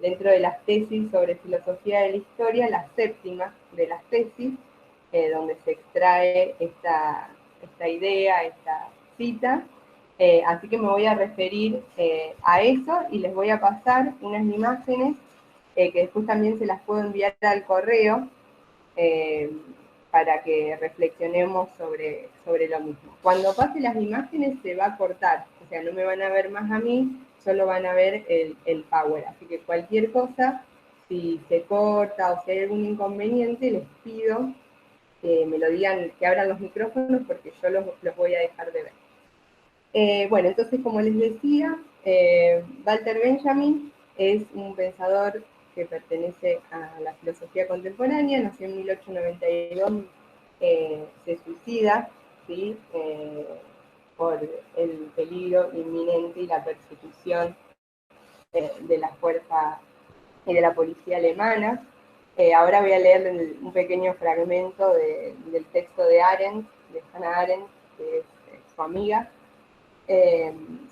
dentro de las tesis sobre filosofía de la historia, la séptima de las tesis, donde se extrae esta idea, esta cita. Así que me voy a referir a eso y les voy a pasar unas imágenes que después también se las puedo enviar al correo para que reflexionemos sobre lo mismo. Cuando pase las imágenes se va a cortar, o sea, no me van a ver más a mí, solo van a ver el Power. Así que cualquier cosa, si se corta o si hay algún inconveniente, les pido que me lo digan, que abran los micrófonos porque yo los voy a dejar de ver. Bueno, entonces, como les decía, Walter Benjamin es un pensador que pertenece a la filosofía contemporánea, nació en 1892, se suicida, ¿sí? Por el peligro inminente y la persecución de la fuerza y de la policía alemana. Ahora voy a leer un pequeño fragmento del texto de Arendt, de Hannah Arendt, que es su amiga,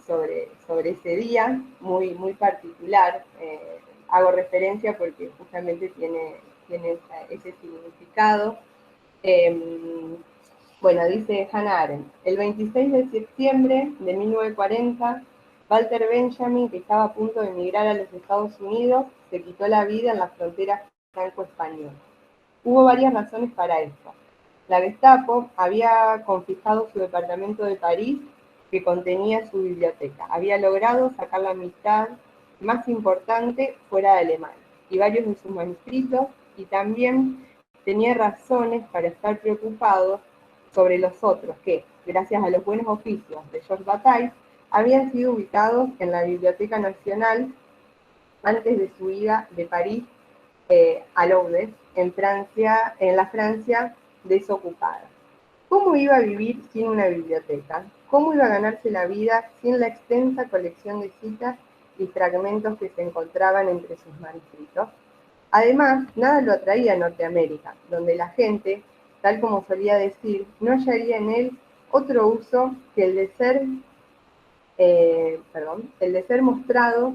sobre ese día, muy particular. Hago referencia porque justamente tiene ese significado. Bueno, dice Hannah Arendt, el 26 de septiembre de 1940, Walter Benjamin, que estaba a punto de emigrar a los Estados Unidos, se quitó la vida en la frontera franco-española. Hubo varias razones para esto. La Gestapo había confiscado su departamento de París, que contenía su biblioteca. Había logrado sacar la mitad más importante fuera de Alemania y varios de sus manuscritos, y también tenía razones para estar preocupado sobre los otros que, gracias a los buenos oficios de Georges Bataille, habían sido ubicados en la Biblioteca Nacional antes de su ida de París a Lourdes, en la Francia desocupada. ¿Cómo iba a vivir sin una biblioteca? ¿Cómo iba a ganarse la vida sin la extensa colección de citas y fragmentos que se encontraban entre sus manuscritos? Además, nada lo atraía a Norteamérica, donde la gente, tal como solía decir, no hallaría en él otro uso que el de ser mostrado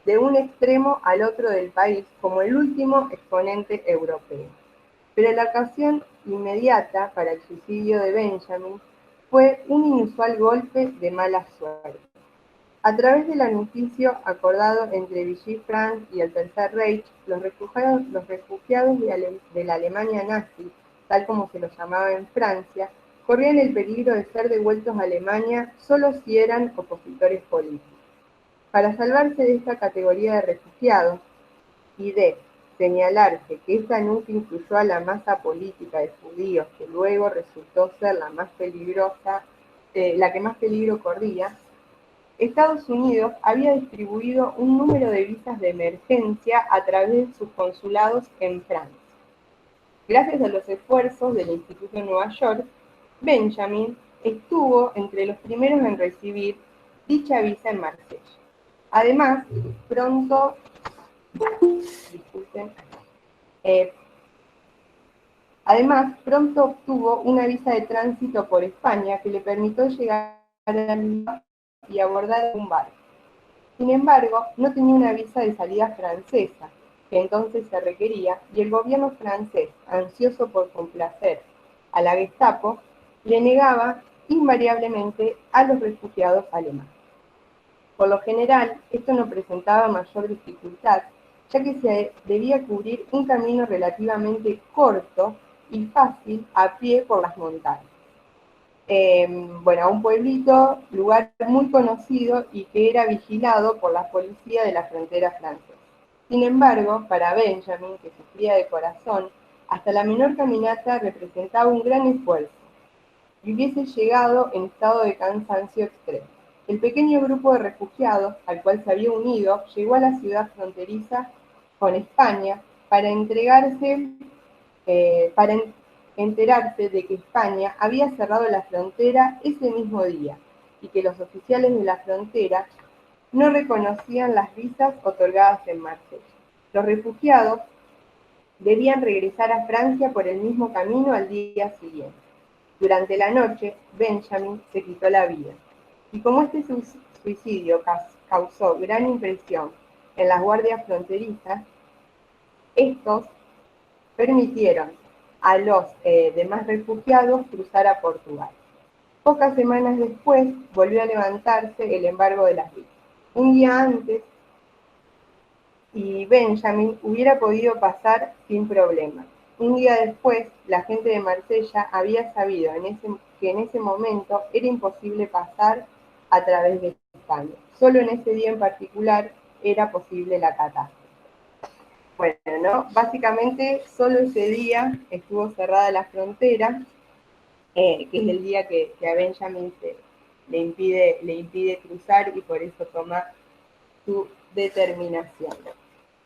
de un extremo al otro del país como el último exponente europeo. Pero la ocasión inmediata para el suicidio de Benjamin fue un inusual golpe de mala suerte. A través del armisticio acordado entre Vichy France y el Tercer Reich, los refugiados de la Alemania nazi, tal como se los llamaba en Francia, corrían el peligro de ser devueltos a Alemania solo si eran opositores políticos. Para salvarse de esta categoría de refugiados y de señalarse que esta nunca incluyó a la masa política de judíos, que luego resultó ser la más peligrosa, la que más peligro corría, Estados Unidos había distribuido un número de visas de emergencia a través de sus consulados en Francia. Gracias a los esfuerzos del Instituto de Nueva York, Benjamin estuvo entre los primeros en recibir dicha visa en Marsella. Además, pronto obtuvo una visa de tránsito por España que le permitió llegar a y abordar un barco. Sin embargo, no tenía una visa de salida francesa, que entonces se requería, y el gobierno francés, ansioso por complacer a la Gestapo, le negaba invariablemente a los refugiados alemanes. Por lo general, esto no presentaba mayor dificultad, ya que se debía cubrir un camino relativamente corto y fácil a pie por las montañas. A un pueblito, lugar muy conocido y que era vigilado por la policía de la frontera francesa. Sin embargo, para Benjamin, que sufría de corazón, hasta la menor caminata representaba un gran esfuerzo y hubiese llegado en estado de cansancio extremo. El pequeño grupo de refugiados al cual se había unido llegó a la ciudad fronteriza con España para enterarse de que España había cerrado la frontera ese mismo día y que los oficiales de la frontera no reconocían las visas otorgadas en Marsella. Los refugiados debían regresar a Francia por el mismo camino al día siguiente. Durante la noche, Benjamin se quitó la vida. Y como este suicidio causó gran impresión en las guardias fronterizas, estos permitieron a los demás refugiados cruzar a Portugal. Pocas semanas después volvió a levantarse el embargo de las visas. Un día antes, y Benjamin hubiera podido pasar sin problema. Un día después, la gente de Marsella había sabido que en ese momento era imposible pasar a través de España. Solo en ese día en particular era posible la catástrofe. Bueno, ¿no? Básicamente solo ese día estuvo cerrada la frontera, que es el día que a Benjamin le impide cruzar y por eso toma su determinación.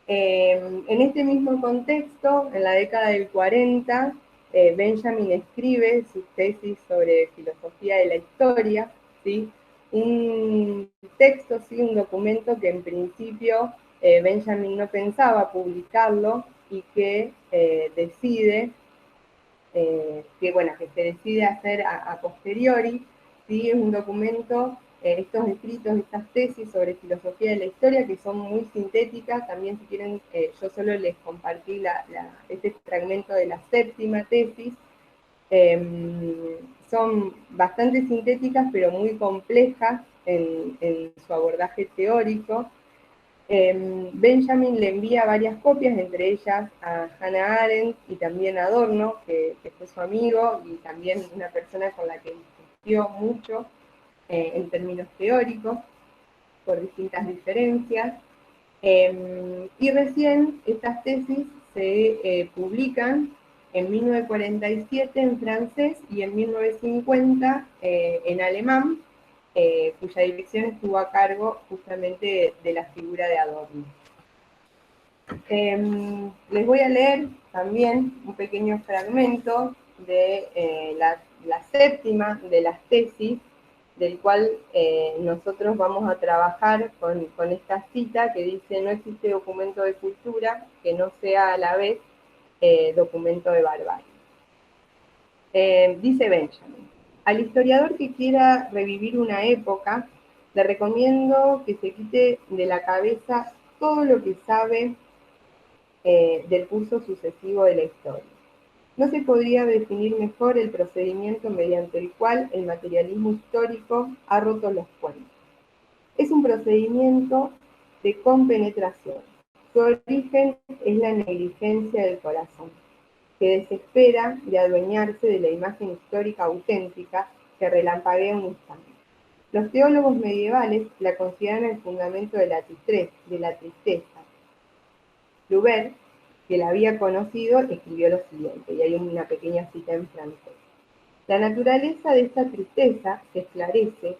En este mismo contexto, en la década del 40, Benjamin escribe sus tesis sobre filosofía de la historia, ¿sí? Un texto, ¿sí? Un documento que en principio Benjamin no pensaba publicarlo y que decide que se decide hacer a posteriori, ¿sí? Es un documento, estos escritos, estas tesis sobre filosofía de la historia, que son muy sintéticas. También, si quieren, yo solo les compartí este fragmento de la séptima tesis. Son bastante sintéticas, pero muy complejas en su abordaje teórico. Benjamin le envía varias copias, entre ellas a Hannah Arendt y también a Adorno, que fue su amigo y también una persona con la que discutió mucho en términos teóricos, por distintas diferencias. Y recién estas tesis se publican en 1947 en francés y en 1950 en alemán, cuya dirección estuvo a cargo justamente de la figura de Adorno. Les voy a leer también un pequeño fragmento de la séptima de las tesis, del cual nosotros vamos a trabajar con esta cita que dice: no existe documento de cultura que no sea a la vez documento de barbarie. Dice Benjamin: al historiador que quiera revivir una época, le recomiendo que se quite de la cabeza todo lo que sabe del curso sucesivo de la historia. No se podría definir mejor el procedimiento mediante el cual el materialismo histórico ha roto los puentes. Es un procedimiento de compenetración. Su origen es la negligencia del corazón, que desespera de adueñarse de la imagen histórica auténtica que relampaguea un instante. Los teólogos medievales la consideran el fundamento de la tristeza. Flaubert, que la había conocido, escribió lo siguiente, y hay una pequeña cita en francés: la naturaleza de esta tristeza se esclarece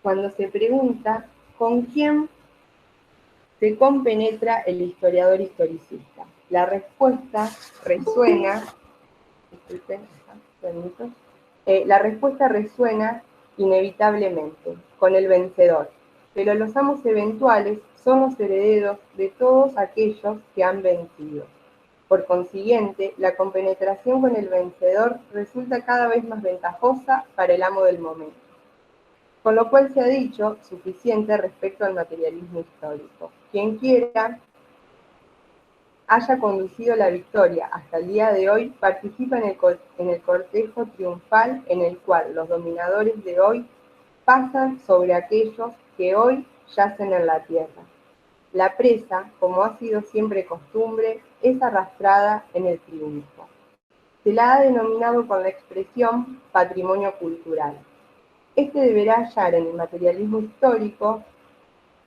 cuando se pregunta con quién se compenetra el historiador historicista. La respuesta resuena, inevitablemente con el vencedor, pero los amos eventuales son los herederos de todos aquellos que han vencido. Por consiguiente, la compenetración con el vencedor resulta cada vez más ventajosa para el amo del momento. Con lo cual se ha dicho suficiente respecto al materialismo histórico. Quien quiera haya conducido la victoria hasta el día de hoy participa en el cortejo triunfal en el cual los dominadores de hoy pasan sobre aquellos que hoy yacen en la tierra. La presa, como ha sido siempre costumbre, es arrastrada en el triunfo. Se la ha denominado con la expresión patrimonio cultural. Este deberá hallar en el materialismo histórico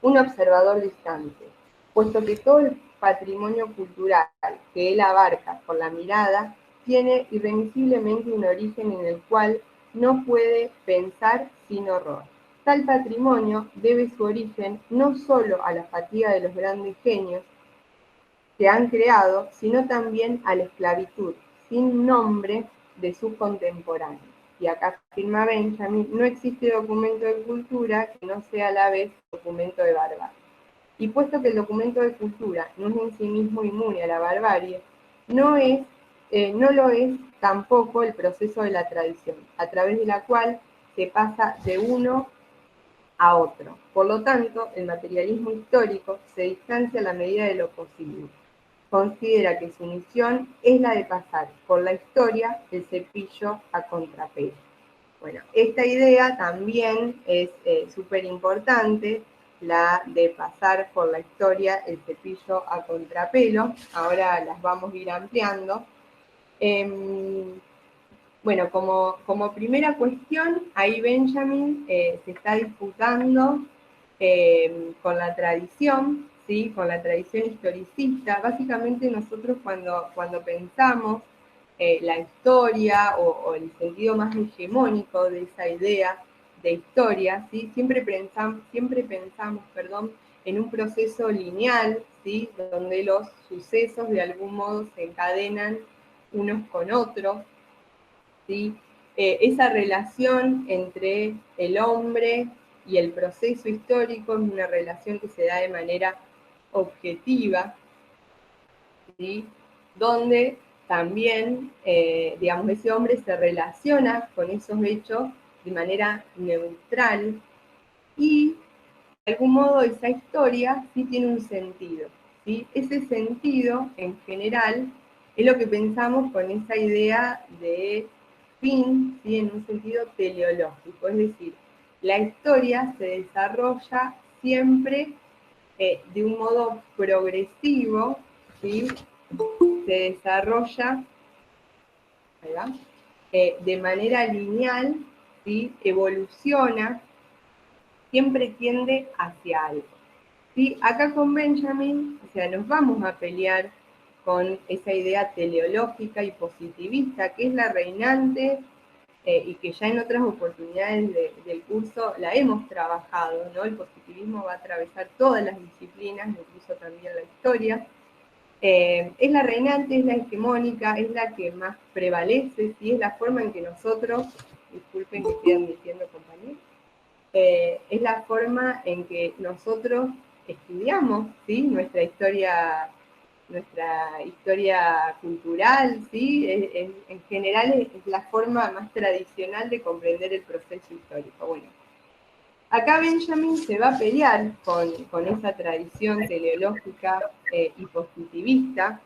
un observador distante, puesto que todo el patrimonio cultural que él abarca con la mirada tiene irremisiblemente un origen en el cual no puede pensar sin horror. Tal patrimonio debe su origen no solo a la fatiga de los grandes genios que han creado, sino también a la esclavitud sin nombre de sus contemporáneos. Y acá afirma Benjamin: no existe documento de cultura que no sea a la vez documento de barbarie. Y puesto que el documento de cultura no es en sí mismo inmune a la barbarie, no lo es tampoco el proceso de la tradición, a través de la cual se pasa de uno a otro. Por lo tanto, el materialismo histórico se distancia a la medida de lo posible. Considera que su misión es la de pasar por la historia el cepillo a contrapelo. Bueno, esta idea también es súper importante, la de pasar por la historia el cepillo a contrapelo. Ahora las vamos a ir ampliando. Bueno, como primera cuestión, ahí Benjamin se está disputando con la tradición, ¿sí? Con la tradición historicista. Básicamente nosotros cuando pensamos la historia o el sentido más hegemónico de esa idea de historia, ¿sí? Siempre pensamos, en un proceso lineal, ¿sí? Donde los sucesos de algún modo se encadenan unos con otros, ¿sí? Esa relación entre el hombre y el proceso histórico es una relación que se da de manera objetiva, ¿sí? Donde también, digamos, ese hombre se relaciona con esos hechos de manera neutral y, de algún modo, esa historia sí tiene un sentido, ¿sí? Ese sentido, en general, es lo que pensamos con esa idea de fin, ¿sí? En un sentido teleológico, es decir, la historia se desarrolla siempre de un modo progresivo, ¿sí? Se desarrolla de manera lineal, ¿sí? Evoluciona, siempre tiende hacia algo. ¿Sí? Acá con Benjamin, o sea, nos vamos a pelear con esa idea teleológica y positivista, que es la reinante y que ya en otras oportunidades del curso la hemos trabajado, ¿no? El positivismo va a atravesar todas las disciplinas, incluso también la historia. Es la reinante, es la hegemónica, es la que más prevalece, ¿sí? Es la forma en que nosotros, disculpen que estoy admitiendo compañeros, es la forma en que nosotros estudiamos, ¿sí? Nuestra historia cultural, ¿sí? En general es la forma más tradicional de comprender el proceso histórico. Bueno, acá Benjamin se va a pelear con esa tradición teleológica y positivista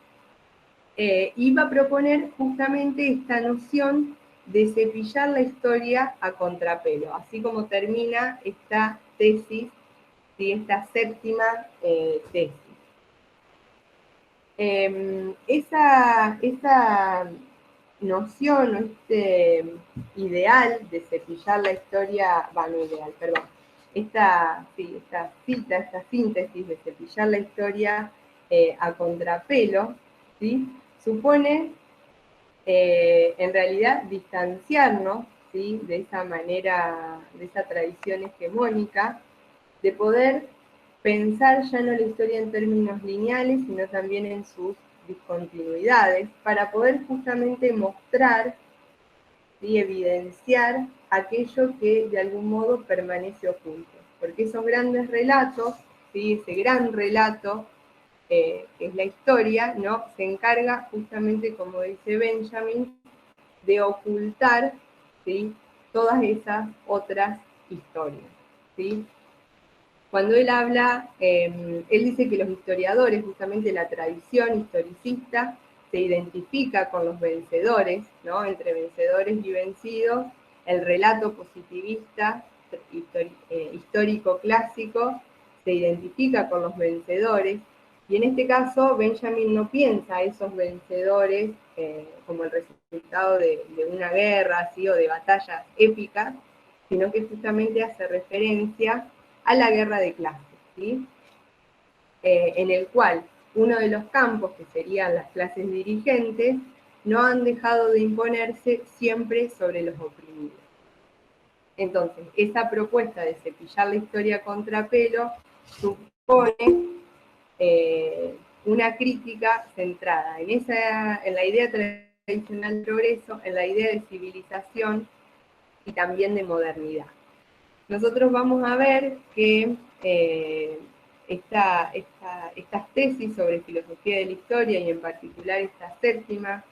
y va a proponer justamente esta noción de cepillar la historia a contrapelo, así como termina esta tesis, ¿sí? Esta séptima tesis. Esa noción o este ideal de cepillar la historia, no ideal, perdón, esta cita, esta síntesis de cepillar la historia a contrapelo, ¿sí? Supone en realidad distanciarnos, ¿sí? De esa manera, de esa tradición hegemónica, de poder pensar ya no la historia en términos lineales, sino también en sus discontinuidades, para poder justamente mostrar y evidenciar aquello que de algún modo permanece oculto. Porque esos grandes relatos, ¿sí? Ese gran relato que es la historia, ¿no? Se encarga justamente, como dice Benjamin, de ocultar, ¿sí? Todas esas otras historias, ¿sí? Cuando él habla, él dice que los historiadores, justamente la tradición historicista, se identifica con los vencedores, ¿no? Entre vencedores y vencidos, el relato positivista, histórico clásico, se identifica con los vencedores, y en este caso Benjamin no piensa a esos vencedores como el resultado de una guerra, ¿sí? O de batallas épicas, sino que justamente hace referencia a la guerra de clases, ¿sí? En el cual uno de los campos, que serían las clases dirigentes, no han dejado de imponerse siempre sobre los oprimidos. Entonces, esa propuesta de cepillar la historia a contrapelo supone una crítica centrada en la idea tradicional de progreso, en la idea de civilización y también de modernidad. Nosotros vamos a ver que estas tesis sobre filosofía de la historia y en particular esta séptima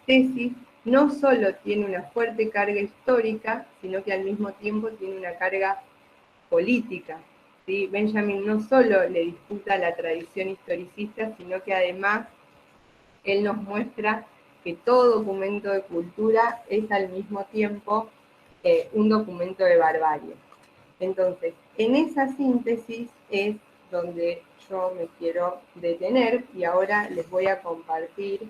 tesis no solo tiene una fuerte carga histórica, sino que al mismo tiempo tiene una carga política. ¿Sí? Benjamin no solo le disputa la tradición historicista, sino que además él nos muestra que todo documento de cultura es al mismo tiempo un documento de barbarie. Entonces, en esa síntesis es donde yo me quiero detener y ahora les voy a compartir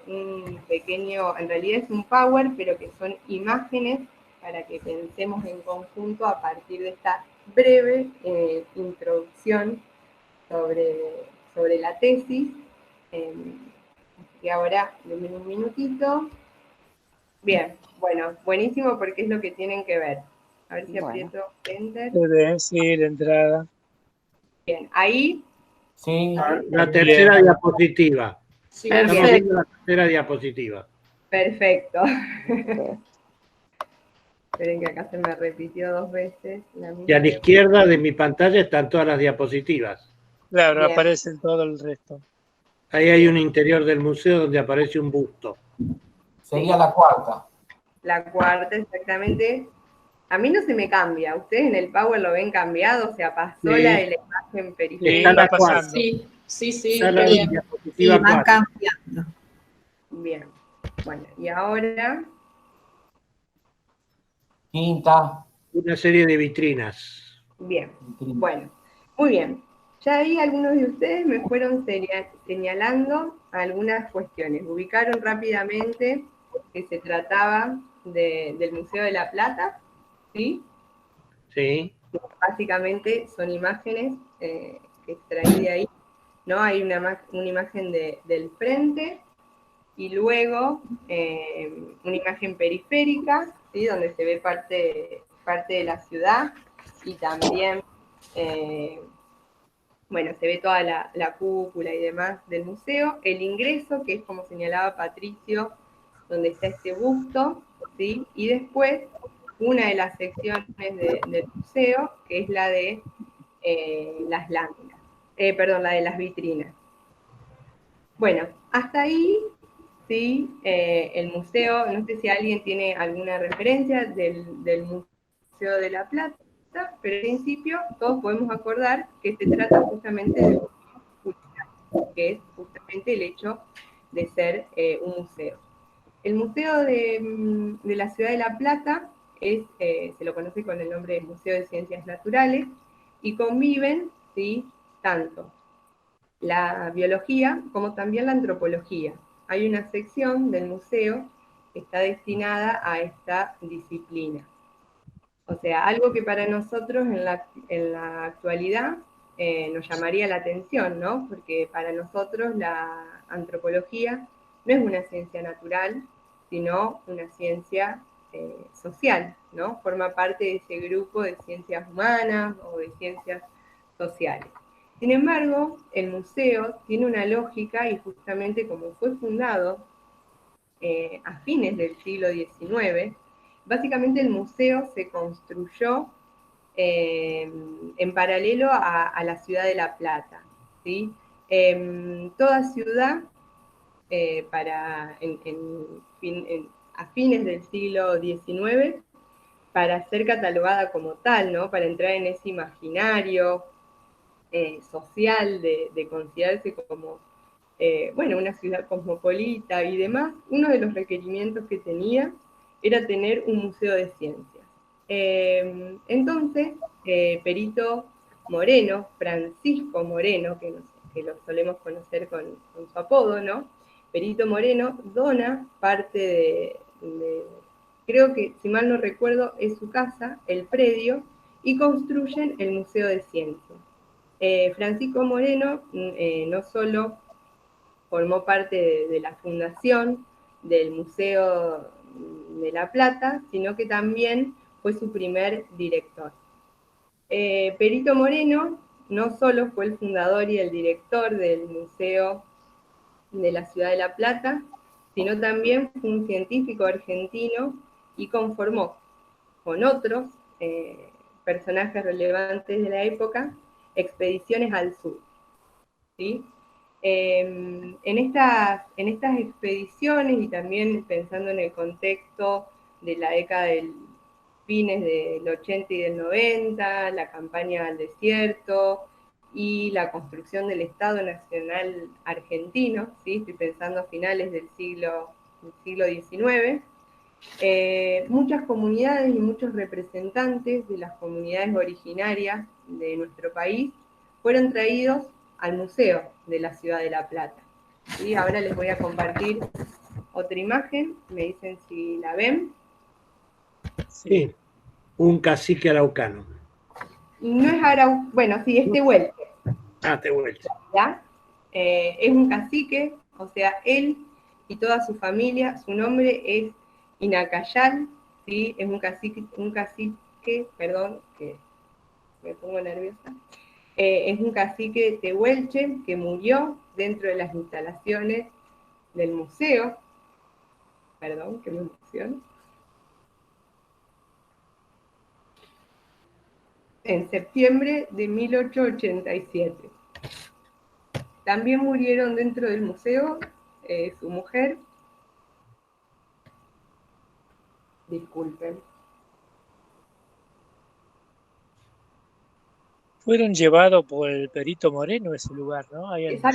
un pequeño, en realidad es un power, pero que son imágenes para que pensemos en conjunto a partir de esta breve introducción sobre la tesis. Y ahora, denme un minutito. Bien, bueno, buenísimo porque es lo que tienen que ver. A ver si Bueno. aprieto Enter. Sí, la entrada. Bien, ahí. Sí. La tercera diapositiva. Sí, Estamos Perfecto. viendo la tercera diapositiva. Perfecto. perfecto. Esperen que acá se me repitió 2 veces la misma. Y a la izquierda de mi pantalla están todas las diapositivas. Claro, Bien. aparece todo el resto. Ahí hay un interior del museo donde aparece un busto. Sería la cuarta. La cuarta, exactamente. A mí no se me cambia. Ustedes en el Power lo ven cambiado, o sea, pasó Sí. la imagen Está periférica. la Está cuarta. pasando. Sí, Está la bien. diapositiva Sí, van 4. cambiando. Bien. Bueno, y ahora, Quinta. Una serie de vitrinas. bien. Bueno, muy bien. Ya ahí algunos de ustedes me fueron señalando algunas cuestiones. Ubicaron rápidamente que se trataba del Museo de la Plata, ¿sí? Sí. Básicamente son imágenes que extraí de ahí, ¿no? Hay una imagen del frente y luego una imagen periférica, ¿sí? Donde se ve parte de la ciudad y también, bueno, se ve toda la cúpula y demás del museo. El ingreso, que es como señalaba Patricio, donde está este busto, ¿sí? Y después una de las secciones del museo, que es la de las láminas, la de las vitrinas. Bueno, hasta ahí, sí, el museo, no sé si alguien tiene alguna referencia del Museo de la Plata, pero en principio todos podemos acordar que se trata justamente de un cultural, que es justamente el hecho de ser un museo. El Museo de la Ciudad de La Plata se lo conoce con el nombre de Museo de Ciencias Naturales y conviven, ¿sí? Tanto la biología como también la antropología. Hay una sección del museo que está destinada a esta disciplina. O sea, algo que para nosotros en la actualidad nos llamaría la atención, ¿no? Porque para nosotros la antropología no es una ciencia natural, sino una ciencia social, ¿no? Forma parte de ese grupo de ciencias humanas o de ciencias sociales. Sin embargo, el museo tiene una lógica y justamente como fue fundado a fines del siglo XIX, básicamente el museo se construyó en paralelo a la ciudad de La Plata. ¿Sí? Toda ciudad, a fines del siglo XIX, para ser catalogada como tal, ¿no? Para entrar en ese imaginario social de considerarse como bueno, una ciudad cosmopolita y demás, uno de los requerimientos que tenía era tener un museo de ciencias. Entonces, Perito Moreno, Francisco Moreno, que lo solemos conocer con su apodo, ¿no? Perito Moreno dona parte creo que, si mal no recuerdo, es su casa, el predio, y construyen el Museo de Ciencias. Francisco Moreno no solo formó parte de la fundación del Museo de La Plata, sino que también fue su primer director. Perito Moreno no solo fue el fundador y el director del Museo de la Ciudad de La Plata, sino también fue un científico argentino y conformó con otros personajes relevantes de la época expediciones al sur. ¿Sí? En estas expediciones y también pensando en el contexto de la década fines del 80 y del 90, la campaña al desierto y la construcción del Estado Nacional Argentino, ¿sí? Estoy pensando a finales del siglo XIX. Muchas comunidades y muchos representantes de las comunidades originarias de nuestro país fueron traídos al Museo de la Ciudad de La Plata. ¿Sí? Ahora les voy a compartir otra imagen, me dicen si la ven. Sí, un cacique araucano. No es Arauco, bueno, sí, es Tehuelche, Ah, te vuelta. ¿ya? Es un cacique, o sea, él y toda su familia, su nombre es Inacayal, ¿sí? Es un cacique, perdón, que me pongo nerviosa. Es un cacique tehuelche que murió dentro de las instalaciones del museo. Perdón, que me emociono. En septiembre de 1887. También murieron dentro del museo su mujer. Disculpen. Fueron llevados por el Perito Moreno a ese lugar, ¿no? Ahí al museo.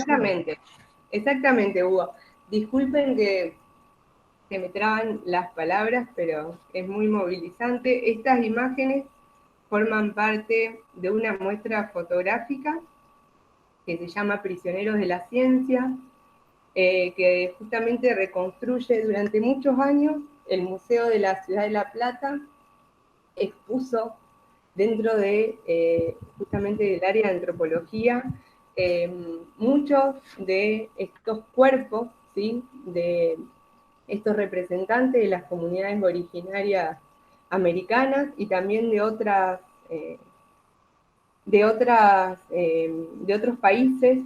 Exactamente, Hugo. Disculpen que me traban las palabras, pero es muy movilizante. Estas imágenes forman parte de una muestra fotográfica que se llama Prisioneros de la Ciencia, que justamente reconstruye durante muchos años el Museo de la Ciudad de La Plata, expuso dentro de justamente del área de antropología muchos de estos cuerpos, ¿sí? De estos representantes de las comunidades originarias americanas y también de otros países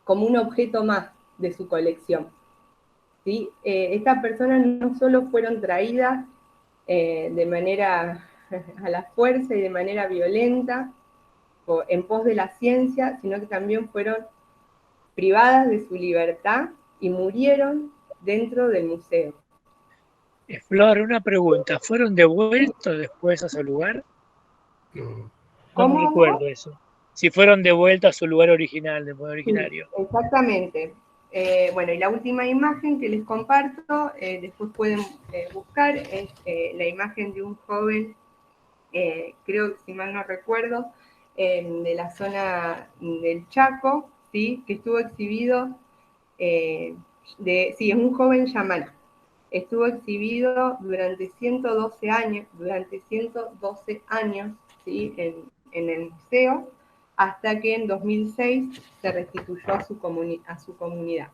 como un objeto más de su colección. ¿Sí? Estas personas no solo fueron traídas de manera a la fuerza y de manera violenta en pos de la ciencia, sino que también fueron privadas de su libertad y murieron dentro del museo. Flor, una pregunta. ¿Fueron devueltos después a su lugar? No ¿Cómo, me Hugo? recuerdo eso. Si fueron devueltos a su lugar original, de modo originario. Sí, exactamente. Bueno, y la última imagen que les comparto, después pueden buscar, es la imagen de un joven, creo que si mal no recuerdo, de la zona del Chaco, ¿sí? Que estuvo exhibido, sí, es un joven chamán. Estuvo exhibido durante 112 años, ¿sí? en el museo, hasta que en 2006 se restituyó a su comunidad.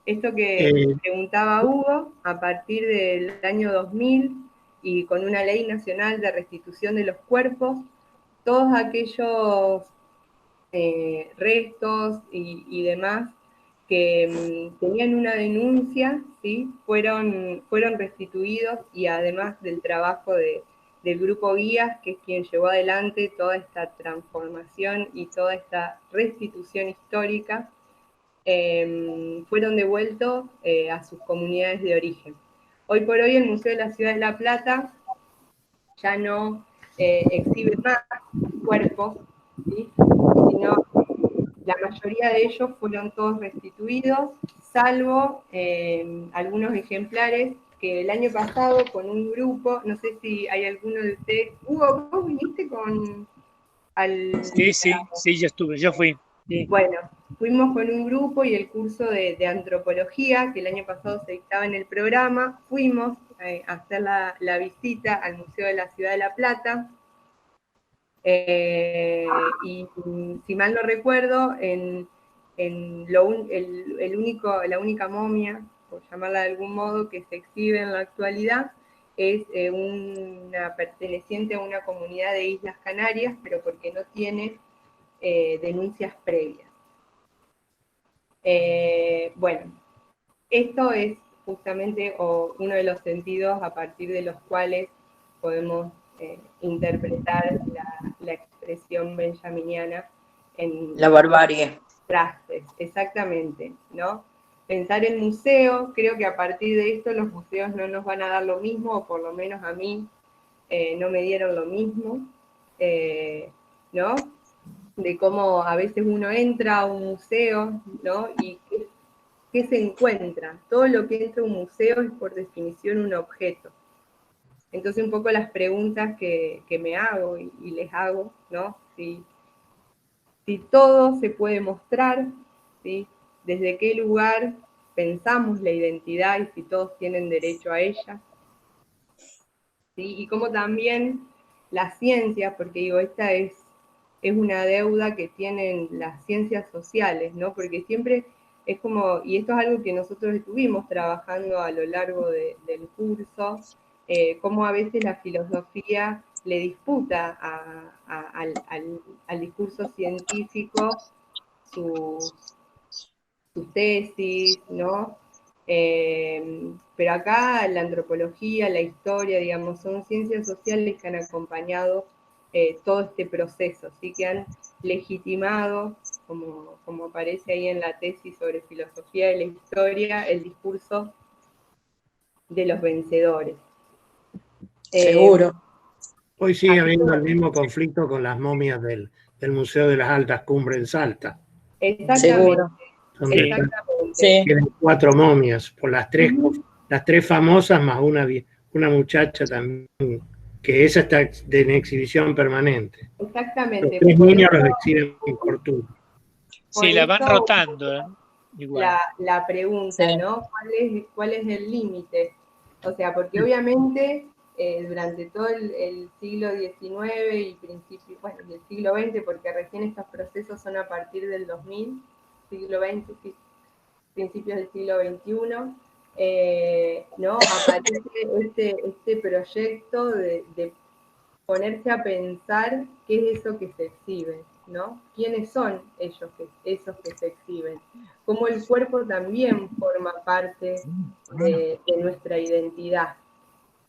Esto que preguntaba Hugo, a partir del año 2000 y con una ley nacional de restitución de los cuerpos, todos aquellos restos y demás que tenían una denuncia, ¿sí? fueron restituidos, y además del trabajo del grupo Guías, que es quien llevó adelante toda esta transformación y toda esta restitución histórica, fueron devueltos a sus comunidades de origen. Hoy por hoy el Museo de la Ciudad de La Plata ya no exhibe más cuerpos, ¿sí? Sino la mayoría de ellos fueron todos restituidos, salvo algunos ejemplares que el año pasado con un grupo, no sé si hay alguno de ustedes, Hugo, ¿vos viniste Sí, yo fui. Sí. Bueno, fuimos con un grupo y el curso de antropología, que el año pasado se dictaba en el programa, fuimos a hacer la visita al Museo de la Ciudad de La Plata, y si mal no recuerdo, la única momia, por llamarla de algún modo, que se exhibe en la actualidad es una perteneciente a una comunidad de Islas Canarias, pero porque no tiene denuncias previas. Bueno, esto es justamente uno de los sentidos a partir de los cuales podemos interpretar la expresión benjaminiana en la barbarie. Trastes, exactamente, ¿no? Pensar en museo, creo que a partir de esto los museos no nos van a dar lo mismo, o por lo menos a mí no me dieron lo mismo, ¿no? De cómo a veces uno entra a un museo, ¿no? Y ¿qué se encuentra? Todo lo que entra a un museo es por definición un objeto. Entonces un poco las preguntas que me hago y les hago, ¿no? Si todo se puede mostrar, ¿sí? ¿Desde qué lugar pensamos la identidad y si todos tienen derecho a ella? ¿Sí? Y cómo también la ciencia, porque digo, esta es una deuda que tienen las ciencias sociales, ¿no? Porque siempre es como, y esto es algo que nosotros estuvimos trabajando a lo largo del curso, cómo a veces la filosofía le disputa al discurso científico sus tesis, ¿no? Pero acá la antropología, la historia, digamos, son ciencias sociales que han acompañado todo este proceso, ¿sí? Que han legitimado, como aparece ahí en la tesis sobre filosofía de la historia, el discurso de los vencedores. Seguro. Hoy sigue habiendo el mismo conflicto con las momias del Museo de las Altas Cumbres en Salta. Exactamente. Seguro. Exactamente. Sí. Tienen 4 momias, por las tres famosas, más una muchacha también, que esa está en exhibición permanente. Exactamente. Los 3 niños los exhiben por turno. Sí, la van rotando, igual. La pregunta, Sí. ¿no? ¿Cuál es el límite? O sea, porque obviamente durante todo el siglo XIX y principios, bueno, del siglo XX, porque recién estos procesos son a partir del 2000, siglo XX, principios del siglo XXI, ¿no? Aparece este proyecto de ponerse a pensar qué es eso que se exhibe, ¿no? ¿Quiénes son esos que se exhiben? Cómo el cuerpo también forma parte de nuestra identidad.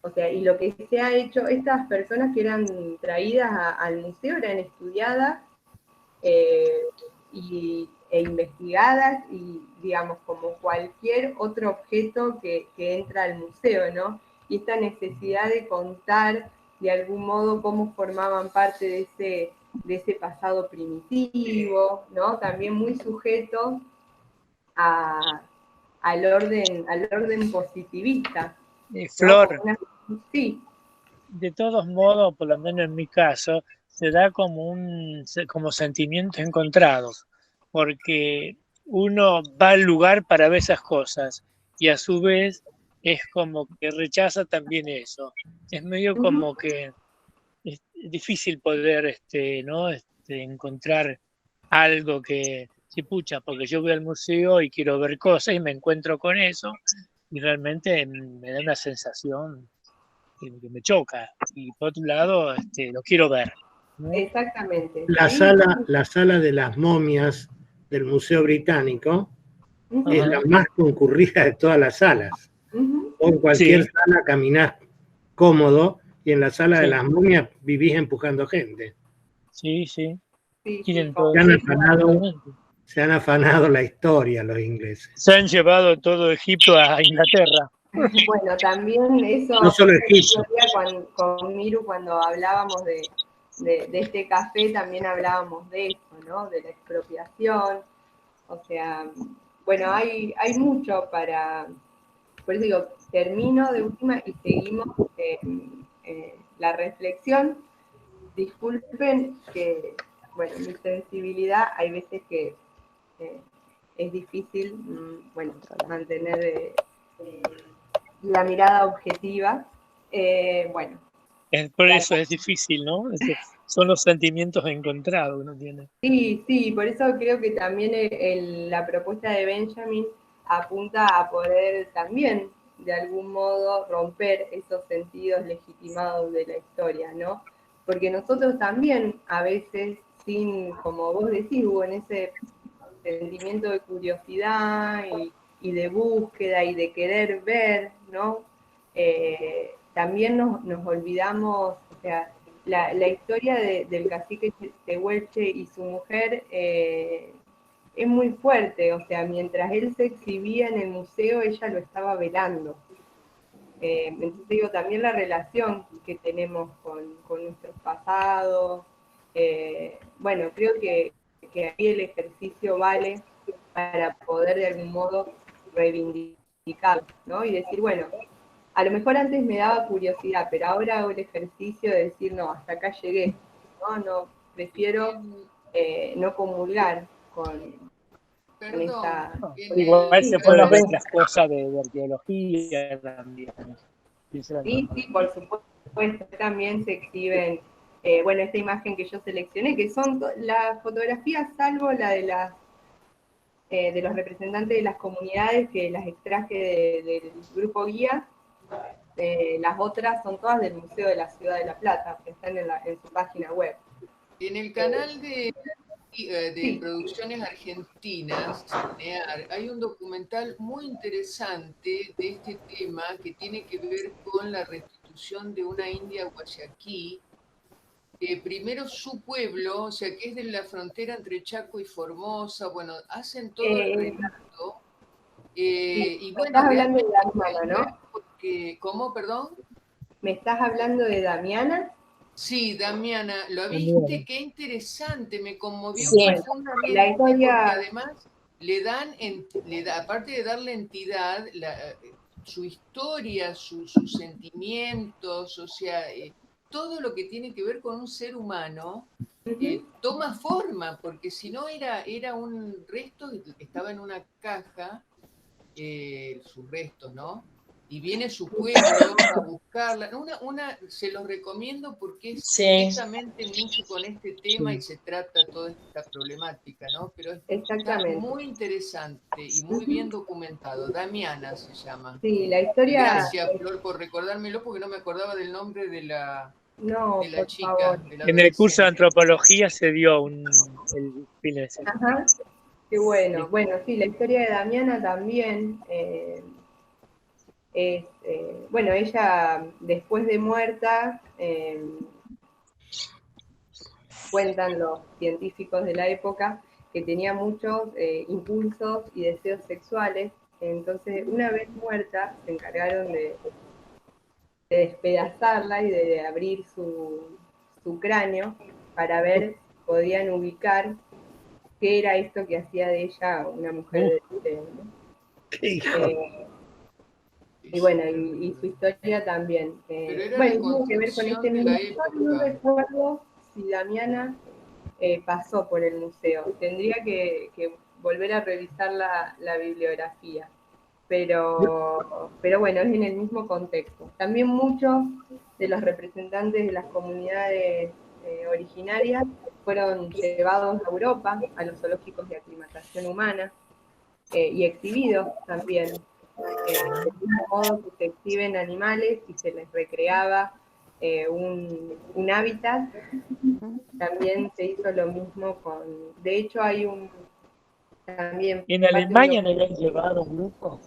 O sea, y lo que se ha hecho, estas personas que eran traídas al museo eran estudiadas e investigadas y, digamos, como cualquier otro objeto que entra al museo, ¿no? Y esta necesidad de contar de algún modo cómo formaban parte de ese pasado primitivo, ¿no? También muy sujeto al orden positivista. Flor, ¿No? Sí. de todos modos, por lo menos en mi caso, se da como sentimientos encontrados, porque uno va al lugar para ver esas cosas y a su vez es como que rechaza también eso. Es medio como que es difícil poder ¿no? Encontrar algo que, sí, pucha, porque yo voy al museo y quiero ver cosas y me encuentro con eso y realmente me da una sensación que me choca. Y por otro lado, lo quiero ver, ¿no? Exactamente. La Sí. sala de las momias del Museo Británico es Ajá. la más concurrida de todas las salas. O en cualquier Sí. sala caminás cómodo y en la sala de Sí. las momias vivís empujando gente. Sí, sí. Sí, Tienen sí, todo. Se han afanado la historia los ingleses. Se han llevado todo Egipto a Inglaterra. Bueno, también eso, No solo Egipto. con Miru cuando hablábamos de este café, también hablábamos de eso, ¿no? De la expropiación. O sea, bueno, hay mucho por eso digo, termino de última y seguimos la reflexión. Disculpen que, bueno, mi sensibilidad, hay veces que es difícil, bueno, mantener la mirada objetiva. Bueno. Por eso es difícil, ¿no? Son los sentimientos encontrados que uno tiene. Sí, por eso creo que también la propuesta de Benjamin apunta a poder también, de algún modo, romper esos sentidos legitimados de la historia, ¿no? Porque nosotros también, a veces, como vos decís, Hugo, en ese sentimiento de curiosidad y de búsqueda y de querer ver, ¿no? También nos olvidamos, o sea, la historia del cacique Tehuelche y su mujer es muy fuerte, o sea, mientras él se exhibía en el museo, ella lo estaba velando. Entonces digo, también la relación que tenemos con nuestros pasados. Bueno, creo que ahí el ejercicio vale para poder de algún modo reivindicar, ¿no? Y decir, bueno, a lo mejor antes me daba curiosidad, pero ahora hago el ejercicio de decir, no, hasta acá llegué, no, prefiero no comulgar con esta... Igual se pueden ver las cosas de arqueología también. Sí, por supuesto, también se exhiben, bueno, esta imagen que yo seleccioné, que son las fotografías, salvo la de los representantes de las comunidades, que las extraje del grupo guía. Las otras son todas del Museo de la Ciudad de La Plata, que están en su página web. En el canal de Producciones Argentinas, CINEAR, hay un documental muy interesante de este tema que tiene que ver con la restitución de una india guayaquí. Primero su pueblo, o sea, que es de la frontera entre Chaco y Formosa, bueno, hacen todo el relato. Y bueno, estás hablando de Damiana, ¿no? Porque, ¿cómo, perdón? ¿Me estás hablando de Damiana? Sí, Damiana, ¿lo viste? Qué interesante, me conmovió Sí. profundamente, La historia... porque además le dan, aparte de darle entidad, su historia, sus sentimientos, o sea, todo lo que tiene que ver con un ser humano toma forma, porque si no era un resto, estaba en una caja, sus restos, ¿no? Y viene su pueblo a buscarla. Se los recomiendo porque es precisamente mucho con este tema y se trata toda esta problemática, ¿no? Pero está muy interesante y muy bien documentado. Damiana se llama. Sí, la historia... Gracias, Flor, por recordármelo porque no me acordaba del nombre de la chica. Favor. En el curso de antropología se dio el fin de semana. Ajá, qué bueno. Bueno, sí, la historia de Damiana también... bueno, ella después de muerta, cuentan los científicos de la época, que tenía muchos impulsos y deseos sexuales. Entonces, una vez muerta, se encargaron de despedazarla y de abrir su cráneo para ver si podían ubicar qué era esto que hacía de ella una mujer de y bueno, y su historia también. Bueno, tiene que ver con este mismo. No recuerdo si Damiana pasó por el museo. Tendría que volver a revisar la bibliografía. Pero bueno, es en el mismo contexto. También muchos de los representantes de las comunidades originarias fueron llevados a Europa, a los zoológicos de aclimatación humana, y exhibidos también. De mismo modo que se exhiben animales y se les recreaba un hábitat, también se hizo lo mismo de hecho hay también... ¿En Alemania no le han llevado un grupo?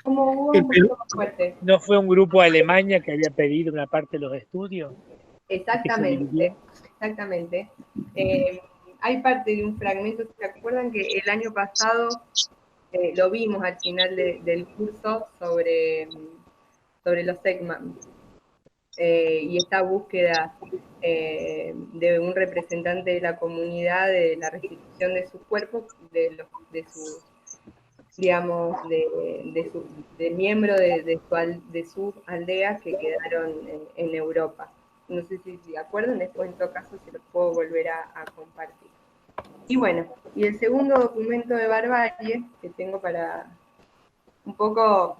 Como hubo un poco más fuerte. ¿No fue un grupo a Alemania que había pedido una parte de los estudios? Exactamente. Hay parte de un fragmento, ¿se acuerdan que el año pasado lo vimos al final del curso sobre los Ekman? Y esta búsqueda de un representante de la comunidad, de la restitución de sus cuerpos, de sus, digamos, de miembros de sus aldeas que quedaron en Europa. No sé si se acuerdan, después en todo caso se los puedo volver a compartir. Y bueno, y el segundo documento de barbarie que tengo para un poco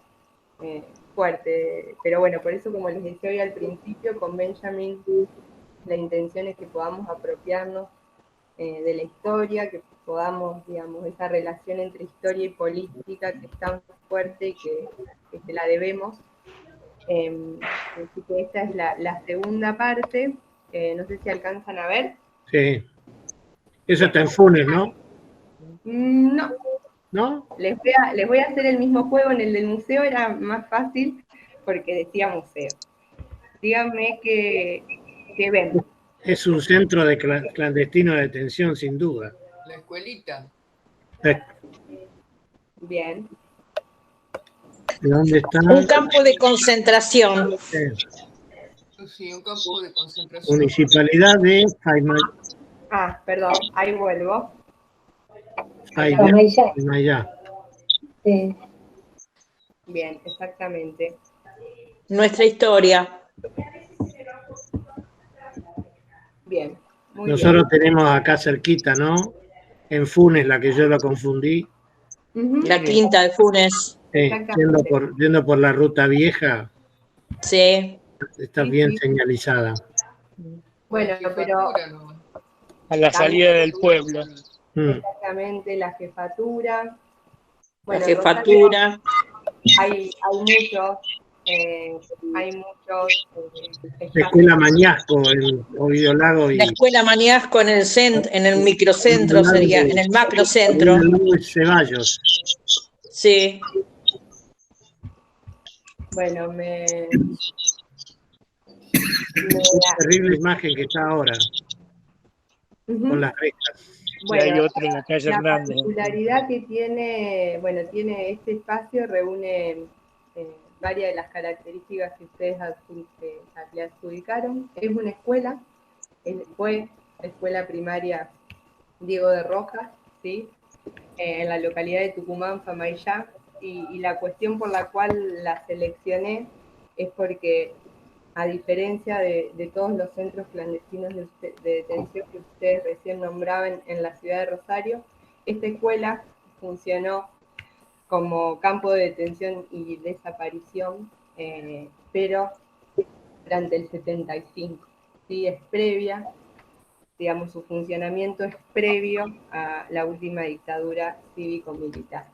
fuerte, pero bueno, por eso como les decía hoy al principio, con Benjamin la intención es que podamos apropiarnos de la historia, que podamos, digamos, esa relación entre historia y política que es tan fuerte y que se la debemos. Así que esta es la segunda parte, no sé si alcanzan a ver. Sí. Eso está en Funes, ¿no? No. ¿No? Les voy a hacer el mismo juego. En el del museo era más fácil porque decía museo. Díganme qué ven. Es un centro de clandestino de detención, sin duda. La escuelita. Bien. ¿De dónde está? Un campo de concentración. Sí, un campo de concentración. Municipalidad de Ah, perdón, ahí vuelvo. Faimayá. Sí. Bien, exactamente. Nuestra historia. Bien, muy Nosotros bien. tenemos acá cerquita, ¿no? En Funes, la que yo la confundí. Ujú, La quinta de Funes. exactamente. Yendo por la ruta vieja, Sí. está Sí, bien sí. señalizada. Bueno, La pero jefatura no. A la también salida del pueblo. exactamente la jefatura. La Bueno, en Rosario jefatura. hay muchos La espacios. escuela Mañasco, en Ovidio Lago La y escuela Mañasco en el centro, en el microcentro sería, en el macrocentro. Ovidio Lago y Ceballos. Sí. Bueno, Terrible imagen que está ahora, con las rejas. Y hay bueno, otro en la calle la Hernández. particularidad que tiene, bueno, tiene este espacio, reúne varias de las características que ustedes le adjudicaron. Es una escuela, fue escuela primaria Diego de Rojas, ¿sí? En la localidad de Tucumán, Famaillá, y la cuestión por la cual la seleccioné es porque, a diferencia de todos los centros clandestinos de detención que ustedes recién nombraban en la ciudad de Rosario, esta escuela funcionó como campo de detención y desaparición, pero durante el 75, ¿sí? Es previa, digamos, su funcionamiento es previo a la última dictadura cívico-militar.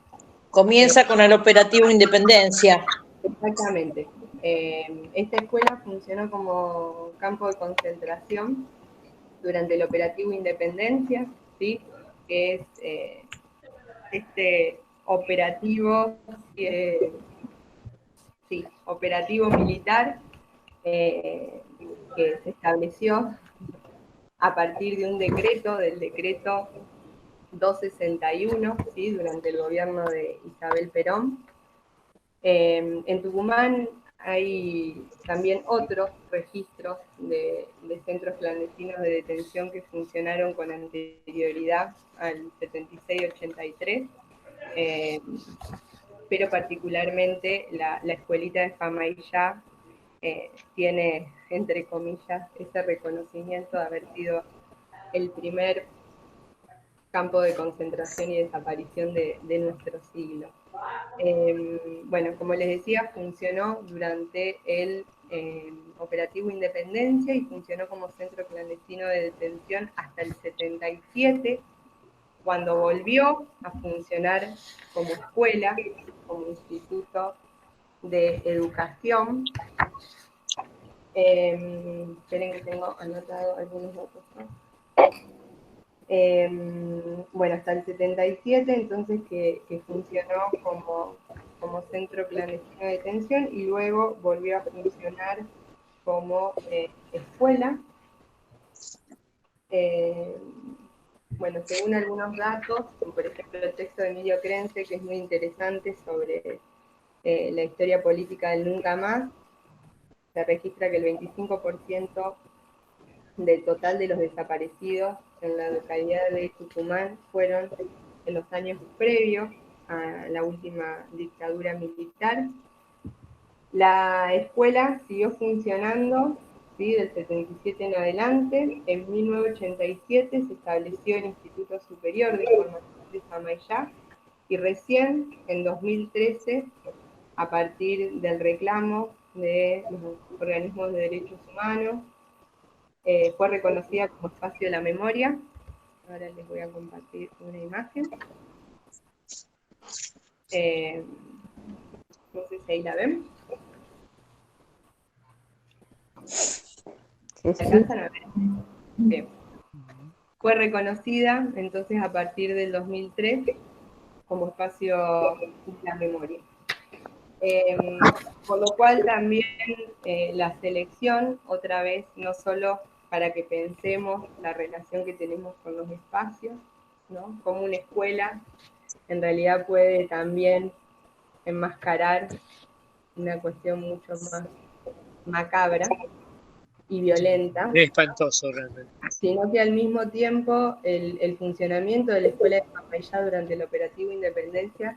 Comienza con el operativo Independencia. Exactamente. Esta escuela funcionó como campo de concentración durante el operativo Independencia, ¿sí? Que es este operativo, operativo militar que se estableció a partir de un decreto, del decreto 261, ¿sí? Durante el gobierno de Isabel Perón. En Tucumán hay también otros registros de centros clandestinos de detención que funcionaron con anterioridad al 76-83, pero particularmente la escuelita de Famaillá tiene, entre comillas, ese reconocimiento de haber sido el primer campo de concentración y desaparición de nuestro siglo. Bueno, como les decía, funcionó durante el operativo Independencia y funcionó como centro clandestino de detención hasta el 77, cuando volvió a funcionar como escuela, como instituto de educación. Esperen que tengo anotado algunos datos, ¿no? Bueno, hasta el 77, entonces que funcionó como centro clandestino de detención y luego volvió a funcionar como escuela. Bueno, según algunos datos, por ejemplo el texto de Emilio Crense, que es muy interesante sobre la historia política del Nunca Más, se registra que el 25% del total de los desaparecidos en la localidad de Tucumán fueron en los años previos a la última dictadura militar. La escuela siguió funcionando, ¿sí? Del 77 en adelante. En 1987 se estableció el Instituto Superior de Formación de Famaillá y recién en 2013, a partir del reclamo de los organismos de derechos humanos, fue reconocida como espacio de la memoria. Ahora les voy a compartir una imagen. No sé si ahí la ven. ¿Se alcanzan a ver? Bien. Fue reconocida entonces a partir del 2003 como espacio de la memoria. Por lo cual también la selección, otra vez, no solo para que pensemos la relación que tenemos con los espacios, ¿no? Como una escuela en realidad puede también enmascarar una cuestión mucho más macabra y violenta, Es espantoso realmente. sino que al mismo tiempo el funcionamiento de la escuela de Pampayá durante el operativo Independencia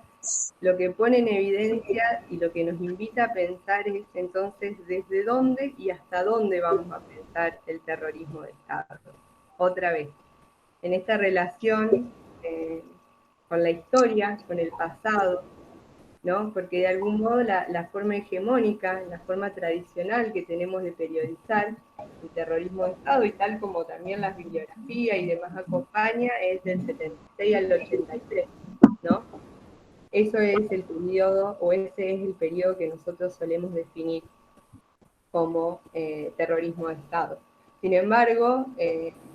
lo que pone en evidencia y lo que nos invita a pensar es entonces desde dónde y hasta dónde vamos a pensar el terrorismo de Estado. Otra vez, en esta relación con la historia, con el pasado, ¿no? Porque de algún modo la forma hegemónica, la forma tradicional que tenemos de periodizar el terrorismo de Estado, y tal como también la bibliografía y demás acompaña, es del 76 al 83, ¿no? Eso es el periodo, o ese es el periodo que nosotros solemos definir como terrorismo de Estado. Sin embargo,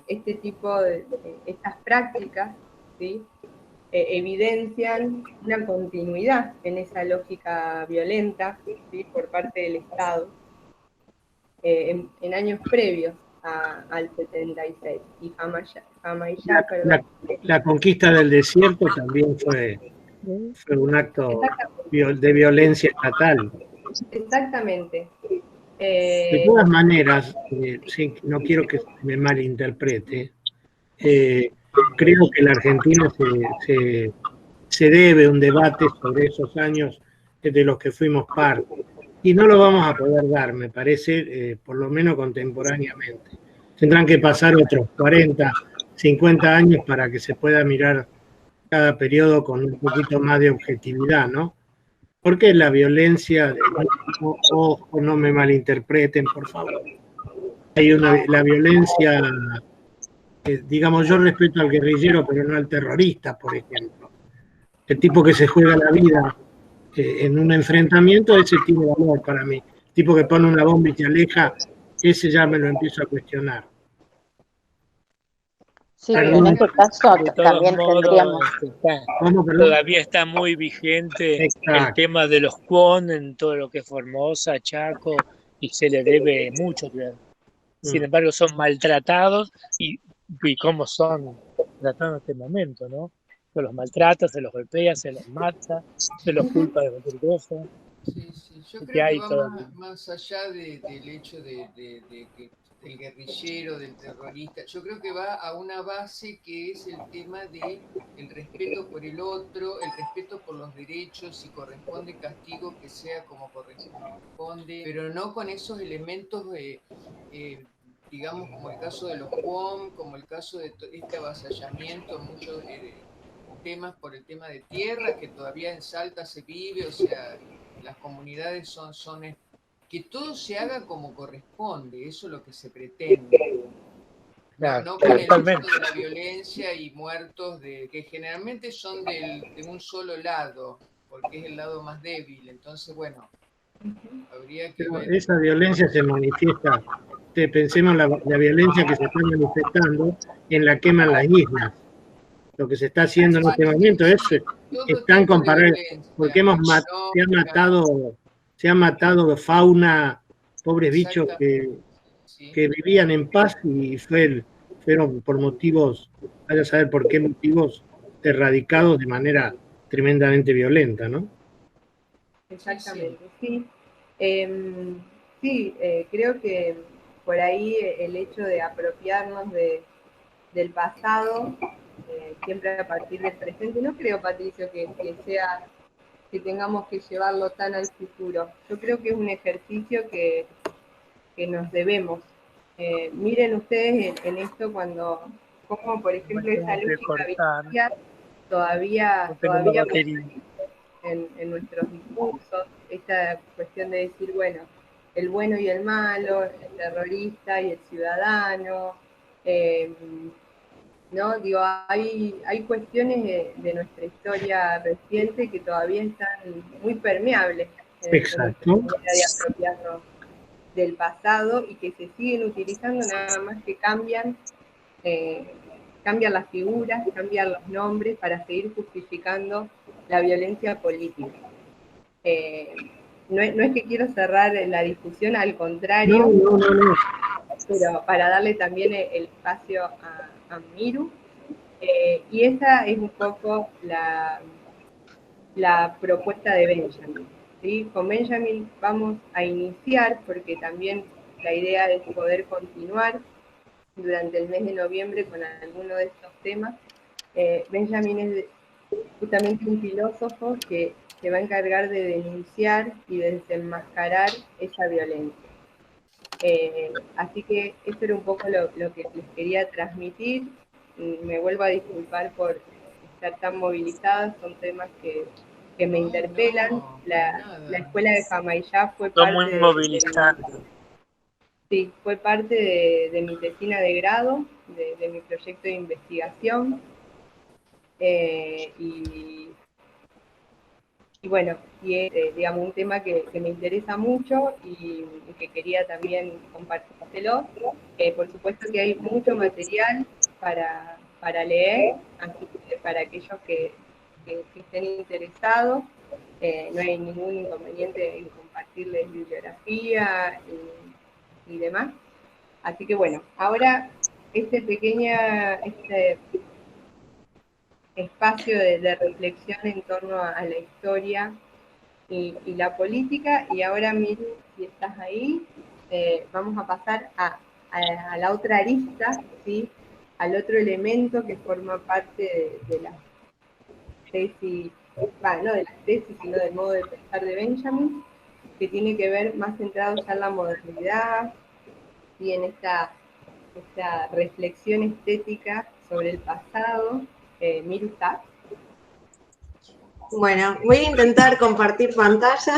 este tipo de estas prácticas, ¿sí? Evidencian una continuidad en esa lógica violenta, ¿sí? Por parte del Estado en años previos al 76. Y Jamayá, perdón. La conquista del desierto también fue un acto de violencia estatal. Exactamente. De todas maneras, sí, no quiero que me malinterprete, creo que la Argentina se debe un debate sobre esos años de los que fuimos parte. Y no lo vamos a poder dar, me parece, por lo menos contemporáneamente. Tendrán que pasar otros 40, 50 años para que se pueda mirar cada periodo con un poquito más de objetividad, ¿no? Porque la violencia, ojo, no me malinterpreten, por favor. La violencia, digamos, yo respeto al guerrillero, pero no al terrorista, por ejemplo. El tipo que se juega la vida en un enfrentamiento, ese tiene valor para mí. El tipo que pone una bomba y te aleja, ese ya me lo empiezo a cuestionar. Sí, pero en este caso De todos también modos, tendríamos... todavía está muy vigente el tema de los Kwon en todo lo que es Formosa, Chaco, y se le debe mucho. Sin embargo, son maltratados y cómo son tratados en este momento, ¿no? Se los maltrata, se los golpea, se los mata, se los culpa de cualquier cosa. Sí, sí. Yo creo que va más allá del hecho de que del guerrillero, del terrorista. Yo creo que va a una base que es el tema de el respeto por el otro, el respeto por los derechos, si corresponde castigo que sea como corresponde, pero no con esos elementos digamos, como el caso de los Kwon, como el caso de este avasallamiento, muchos temas por el tema de tierras, que todavía en Salta se vive, o sea, las comunidades son que todo se haga como corresponde, eso es lo que se pretende. No con el uso de la violencia y muertos que generalmente son de un solo lado, porque es el lado más débil, entonces bueno, habría que ver. Esa violencia se manifiesta, pensemos la violencia que se está manifestando en la quema en las islas. Lo que se está haciendo en este momento es tan comparable, porque se han matado fauna, pobres bichos que vivían en paz y fueron por motivos, vaya a saber por qué motivos, erradicados de manera tremendamente violenta, ¿no? Exactamente, sí. Creo que por ahí el hecho de apropiarnos del pasado, siempre a partir del presente, no creo, Patricio, que tengamos que llevarlo tan al futuro. Yo creo que es un ejercicio que nos debemos. Miren ustedes en esto como por ejemplo esa lógica vital todavía en nuestros discursos, esta cuestión de decir, bueno, el bueno y el malo, el terrorista y el ciudadano, ¿no? Digo, hay cuestiones de nuestra historia reciente que todavía están muy permeables en nuestra manera de apropiarnos del pasado y que se siguen utilizando, nada más que cambian las figuras, cambian los nombres para seguir justificando la violencia política. No es que quiero cerrar la discusión, al contrario, no. Pero para darle también el espacio a Miru. Y esa es un poco la propuesta de Benjamin. ¿Sí? Con Benjamin vamos a iniciar, porque también la idea es poder continuar durante el mes de noviembre con alguno de estos temas. Benjamin es justamente un filósofo que se va a encargar de denunciar y de desenmascarar esa violencia. Así que esto era un poco lo que les quería transmitir. Me vuelvo a disculpar por estar tan movilizadas, son temas que me interpelan. La escuela de Famaillá fue Son parte muy movilizantes. Sí, fue parte de mi tesina de grado, de mi proyecto de investigación. Y bueno, y es, digamos, un tema que me interesa mucho y que quería también compartírselo. Por supuesto que hay mucho material para leer, así que para aquellos que estén interesados, no hay ningún inconveniente en compartirles bibliografía y demás. Así que bueno, ahora este espacio de reflexión en torno a la historia y la política, y ahora Miru, si estás ahí, vamos a pasar a la otra arista, ¿sí? Al otro elemento que forma parte de la tesis, no de las tesis, sino del modo de pensar de Benjamin, que tiene que ver más centrado ya en la modernidad y en esta reflexión estética sobre el pasado. Miru, ¿estás? Bueno, voy a intentar compartir pantalla.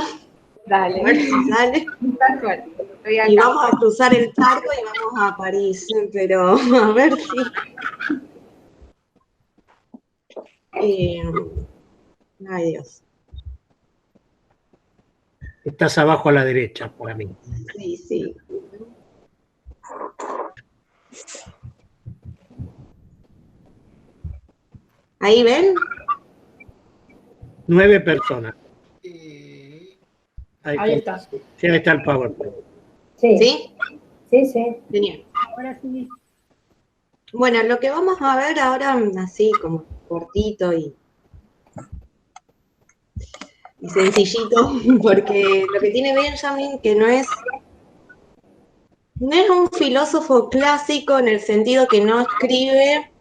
Dale. A ver si sale. Y vamos a cruzar el charco y vamos a París, pero a ver si... Ay, Dios. Estás abajo a la derecha, para mí. Sí, sí. ¿Ahí ven? 9 personas. Ahí está. Sí, ahí está el PowerPoint. Sí. ¿Sí? Sí, sí. Genial. Ahora sí. Bueno, lo que vamos a ver ahora, así como cortito y sencillito, porque lo que tiene Benjamin, que no es un filósofo clásico en el sentido que no escribe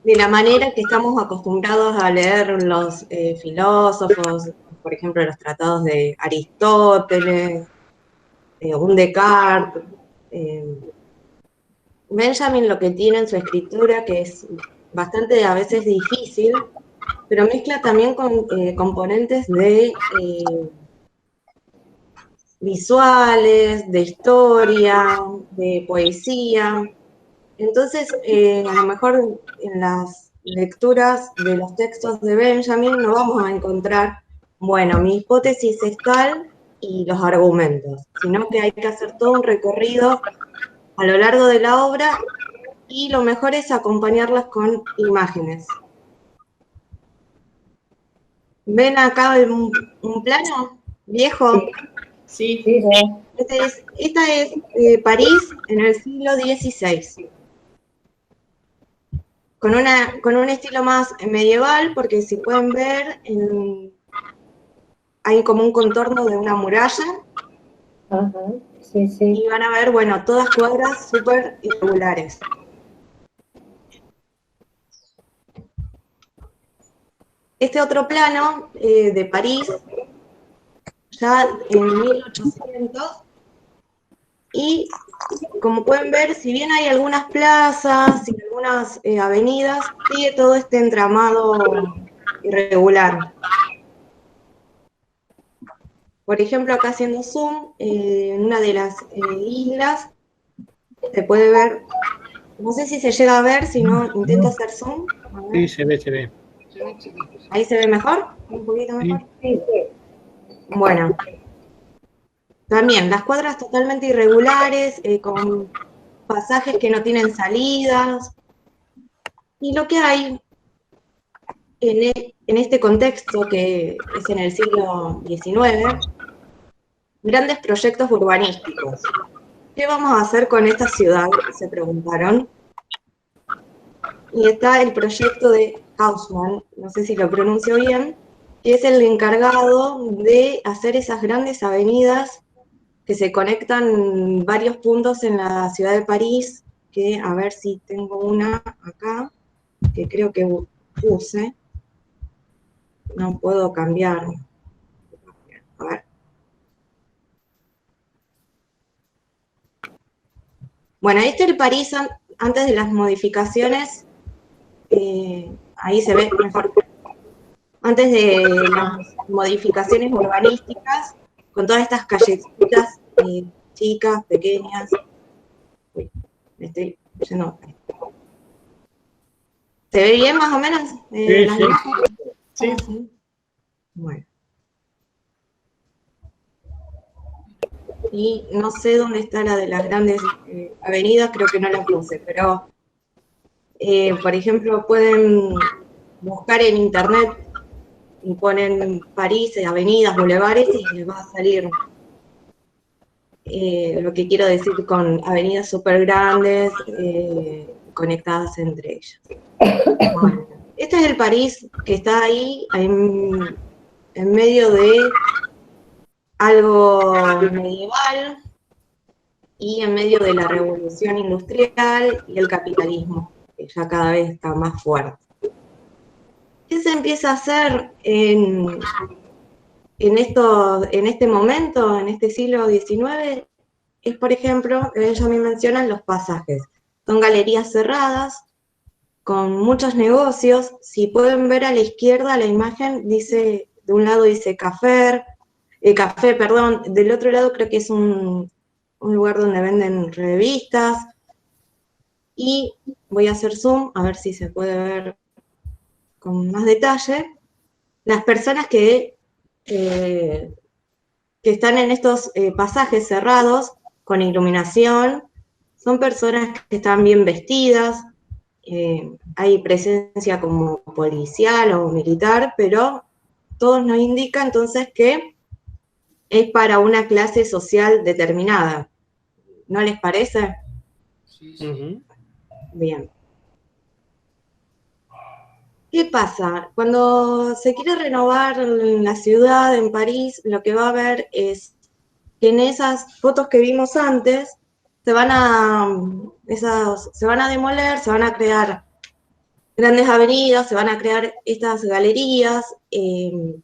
de la manera que estamos acostumbrados a leer los filósofos, por ejemplo, los tratados de Aristóteles, un Descartes. Benjamin lo que tiene en su escritura, que es bastante a veces difícil, pero mezcla también con componentes de visuales, de historia, de poesía. Entonces, a lo mejor en las lecturas de los textos de Benjamin no vamos a encontrar, bueno, mi hipótesis es tal y los argumentos, sino que hay que hacer todo un recorrido a lo largo de la obra y lo mejor es acompañarlas con imágenes. ¿Ven acá un plano viejo? Sí, sí, sí. Esta es París en el siglo XVI. Con un estilo más medieval, porque si pueden ver, hay como un contorno de una muralla. Ajá, sí, sí. Y van a ver, bueno, todas cuadras súper irregulares. Este otro plano de París, ya en 1800, y como pueden ver, si bien hay algunas plazas y algunas avenidas, sigue todo este entramado irregular. Por ejemplo, acá haciendo zoom, en una de las islas, se puede ver, no sé si se llega a ver, si no, intento hacer zoom. Sí, se ve, se ve. ¿Ahí se ve mejor? ¿Un poquito mejor? Sí, sí. Bueno. También, las cuadras totalmente irregulares, con pasajes que no tienen salidas. Y lo que hay en este contexto, que es en el siglo XIX, grandes proyectos urbanísticos. ¿Qué vamos a hacer con esta ciudad? Se preguntaron. Y está el proyecto de Haussmann, no sé si lo pronuncio bien, que es el encargado de hacer esas grandes avenidas que se conectan varios puntos en la ciudad de París, que a ver si tengo una acá, que creo que puse. No puedo cambiar. A ver. Bueno, este es el París antes de las modificaciones. Ahí se ve mejor. Antes de las modificaciones urbanísticas, con todas estas callecitas chicas, pequeñas. Uy, me estoy yendo. ¿Se ve bien más o menos? Sí, las sí. imágenes? Sí. Sí. Bueno. Y no sé dónde está la de las grandes avenidas, creo que no la puse, pero por ejemplo pueden buscar en internet y ponen París, avenidas, bulevares y les va a salir lo que quiero decir con avenidas súper grandes conectadas entre ellas. Bueno, este es el París que está ahí en medio de algo medieval y en medio de la revolución industrial y el capitalismo, que ya cada vez está más fuerte. ¿Qué se empieza a hacer en este momento, en este siglo XIX? Es, por ejemplo, Benjamin menciona los pasajes. Son galerías cerradas, con muchos negocios. Si pueden ver a la izquierda la imagen, dice, de un lado dice café, del otro lado creo que es un lugar donde venden revistas, y voy a hacer zoom, a ver si se puede ver con más detalle. Las personas que están en estos pasajes cerrados, con iluminación, son personas que están bien vestidas, hay presencia como policial o militar, pero todos nos indica entonces que es para una clase social determinada. ¿No les parece? Sí, sí. Ujú. Bien. ¿Qué pasa? Cuando se quiere renovar la ciudad en París, lo que va a haber es que en esas fotos que vimos antes se van a demoler, se van a crear grandes avenidas, se van a crear estas galerías y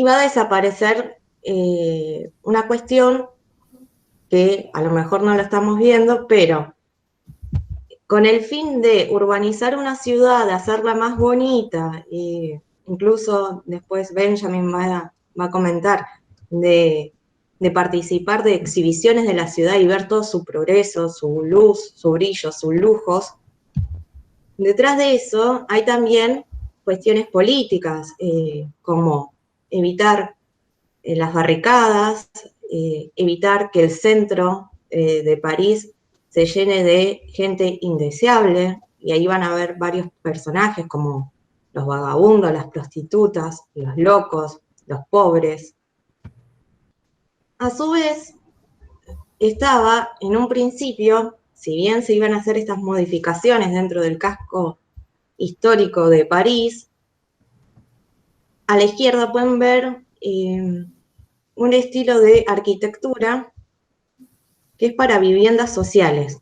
va a desaparecer una cuestión que a lo mejor no la estamos viendo, pero con el fin de urbanizar una ciudad, de hacerla más bonita, incluso después Benjamin va a comentar de participar de exhibiciones de la ciudad y ver todo su progreso, su luz, su brillo, sus lujos. Detrás de eso hay también cuestiones políticas, como evitar las barricadas, evitar que el centro de París se llene de gente indeseable, y ahí van a ver varios personajes como los vagabundos, las prostitutas, los locos, los pobres. A su vez, estaba en un principio, si bien se iban a hacer estas modificaciones dentro del casco histórico de París, a la izquierda pueden ver un estilo de arquitectura que es para viviendas sociales.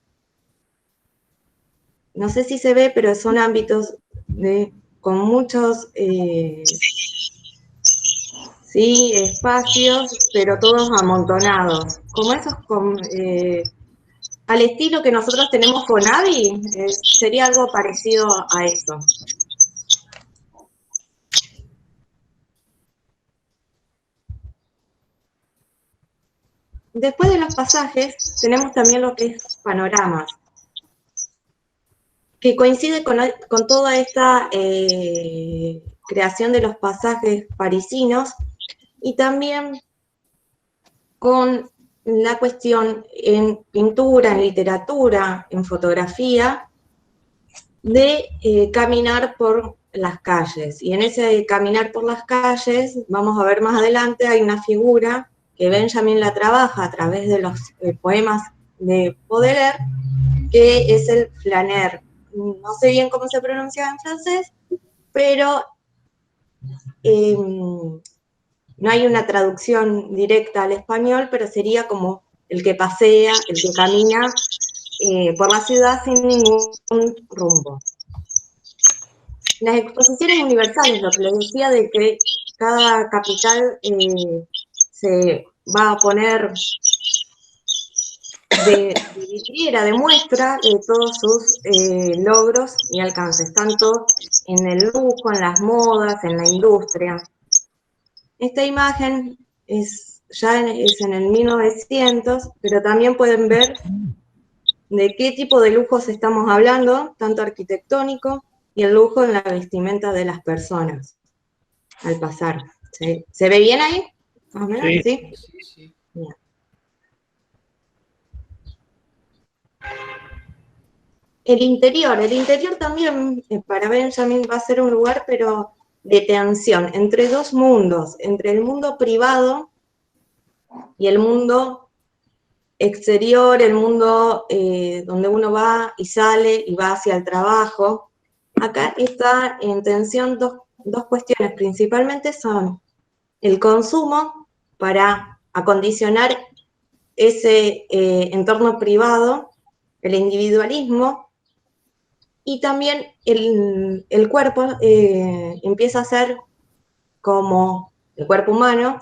No sé si se ve, pero son ámbitos con muchos espacios, pero todos amontonados. Como esos al estilo que nosotros tenemos con Avi, sería algo parecido a eso. Después de los pasajes, tenemos también lo que es panoramas, que coincide con toda esta creación de los pasajes parisinos, y también con la cuestión en pintura, en literatura, en fotografía, de caminar por las calles. Y en ese caminar por las calles, vamos a ver más adelante, hay una figura que Benjamin la trabaja a través de los poemas de Baudelaire, que es el flâner. No sé bien cómo se pronuncia en francés, pero no hay una traducción directa al español, pero sería como el que pasea, el que camina por la ciudad sin ningún rumbo. Las exposiciones universales, lo que les decía de que cada capital se va a poner de vidriera, de muestra todos sus logros y alcances, tanto en el lujo, en las modas, en la industria. Esta imagen ya es en el 1900, pero también pueden ver de qué tipo de lujos estamos hablando, tanto arquitectónico y el lujo en la vestimenta de las personas al pasar. ¿Sí? ¿Se ve bien ahí? ¿Más o menos? Sí. Sí. Bien. El interior también para Benjamin va a ser un lugar, pero de tensión, entre dos mundos, entre el mundo privado y el mundo exterior, el mundo donde uno va y sale y va hacia el trabajo. Acá está en tensión dos cuestiones, principalmente son el consumo para acondicionar ese entorno privado, el individualismo, y también el cuerpo empieza a ser como el cuerpo humano,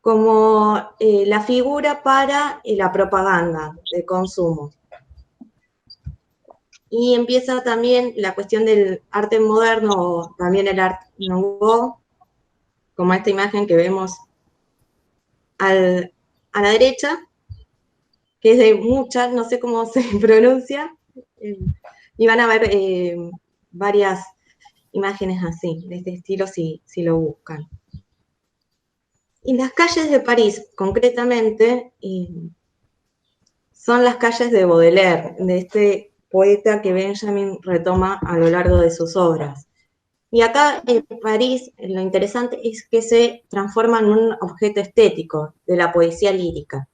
como la figura para la propaganda de consumo. Y empieza también la cuestión del arte moderno, o también el arte nouveau, como esta imagen que vemos a la derecha, que es de Mucha, no sé cómo se pronuncia, y van a ver varias imágenes así, de este estilo, si lo buscan. Y las calles de París, concretamente, son las calles de Baudelaire, de este poeta que Benjamin retoma a lo largo de sus obras. Y acá en París, lo interesante es que se transforma en un objeto estético de la poesía lírica.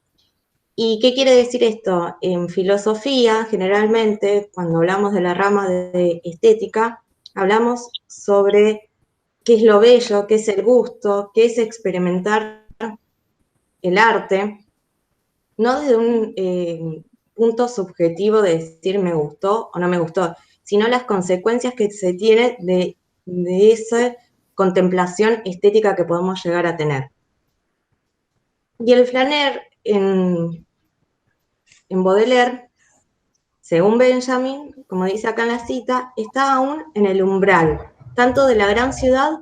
¿Y qué quiere decir esto? En filosofía, generalmente, cuando hablamos de la rama de estética, hablamos sobre qué es lo bello, qué es el gusto, qué es experimentar el arte, no desde un punto subjetivo de decir me gustó o no me gustó, sino las consecuencias que se tiene de esa contemplación estética que podemos llegar a tener. Y el flaner en Baudelaire, según Benjamin, como dice acá en la cita, está aún en el umbral, tanto de la gran ciudad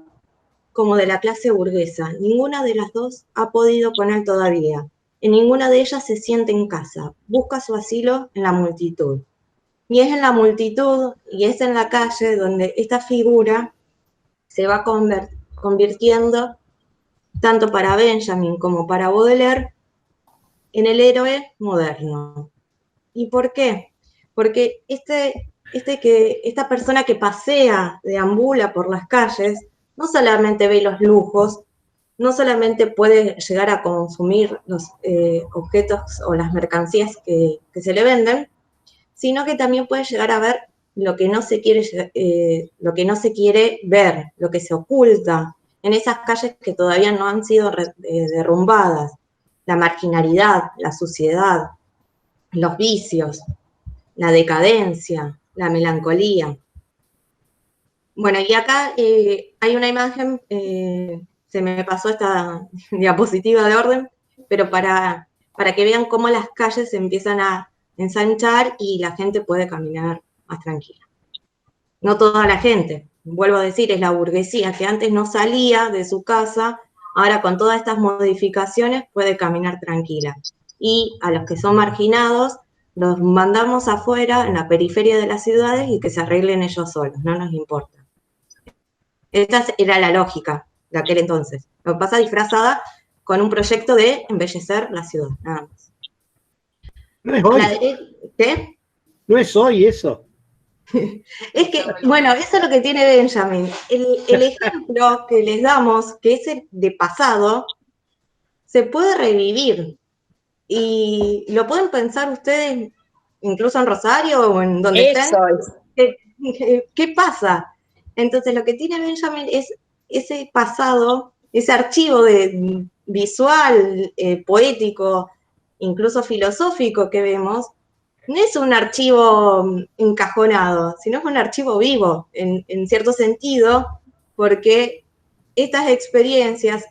como de la clase burguesa. Ninguna de las dos ha podido con él todavía. En ninguna de ellas se siente en casa. Busca su asilo en la multitud. Y es en la multitud y es en la calle donde esta figura se va convirtiendo, tanto para Benjamin como para Baudelaire, en el héroe moderno. ¿Y por qué? Porque esta persona que pasea, deambula por las calles, no solamente ve los lujos, no solamente puede llegar a consumir los objetos o las mercancías que se le venden, sino que también puede llegar a ver lo que no se quiere ver, lo que se oculta en esas calles que todavía no han sido derrumbadas, la marginalidad, la suciedad, los vicios, la decadencia, la melancolía. Bueno, y acá hay una imagen, se me pasó esta diapositiva de orden, pero para que vean cómo las calles se empiezan a ensanchar y la gente puede caminar más tranquila. No toda la gente, vuelvo a decir, es la burguesía que antes no salía de su casa, ahora con todas estas modificaciones puede caminar tranquila. Y a los que son marginados, los mandamos afuera, en la periferia de las ciudades, y que se arreglen ellos solos, no nos importa. Esta era la lógica de aquel entonces. Lo que pasa disfrazada con un proyecto de embellecer la ciudad, nada más. No es hoy. ¿Qué? No es hoy eso. Es que, bueno, eso es lo que tiene Benjamin. El ejemplo que les damos, que es el de pasado, se puede revivir. Y lo pueden pensar ustedes, incluso en Rosario o en donde estén. ¿Qué pasa? Entonces, lo que tiene Benjamin es ese pasado, ese archivo visual, poético, incluso filosófico que vemos, no es un archivo encajonado, sino es un archivo vivo, en cierto sentido, porque estas experiencias,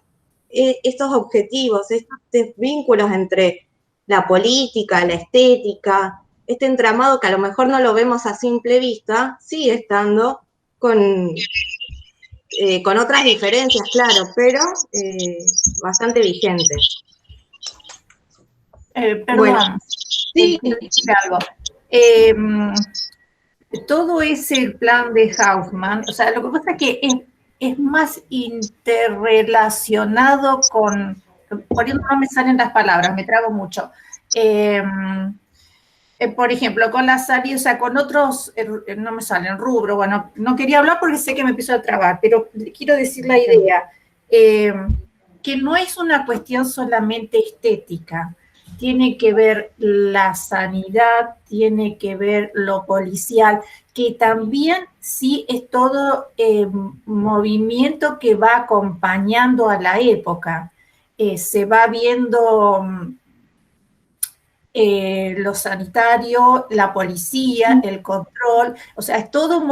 estos objetivos, estos vínculos entre la política, la estética, este entramado que a lo mejor no lo vemos a simple vista, sigue estando con otras diferencias, claro, pero bastante vigente. Perdón, Bueno, sí, quiero decir algo. Todo ese plan de Haussmann, o sea, lo que pasa es que es más interrelacionado con, por ejemplo, no me salen las palabras, me trago mucho. Por ejemplo, con la salida, o sea, con otros, no me salen rubro, bueno, no quería hablar porque sé que me empiezo a trabar, pero quiero decir la idea, que no es una cuestión solamente estética, tiene que ver la sanidad, tiene que ver lo policial, que también sí es todo movimiento que va acompañando a la época. Se va viendo lo sanitario, la policía, el control, o sea, es todo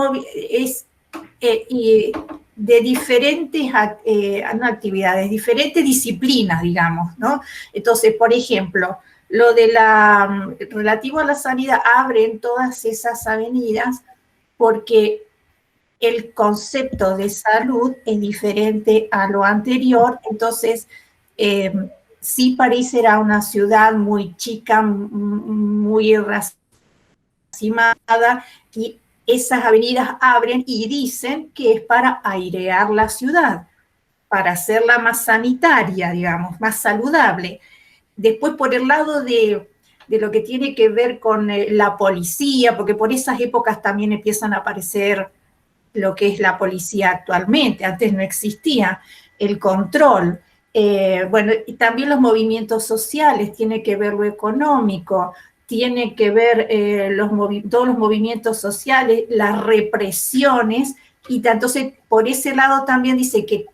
de diferentes actividades, diferentes disciplinas, digamos, ¿no? Entonces, por ejemplo, lo de relativo a la sanidad, abren todas esas avenidas porque el concepto de salud es diferente a lo anterior, entonces sí París era una ciudad muy chica, muy racimada, y esas avenidas abren y dicen que es para airear la ciudad, para hacerla más sanitaria, digamos, más saludable. Después, por el lado de lo que tiene que ver con la policía, porque por esas épocas también empiezan a aparecer lo que es la policía actualmente, antes no existía, el control. Bueno, y también los movimientos sociales, tiene que ver lo económico, tiene que ver todos los movimientos sociales, las represiones, y entonces por ese lado también dice que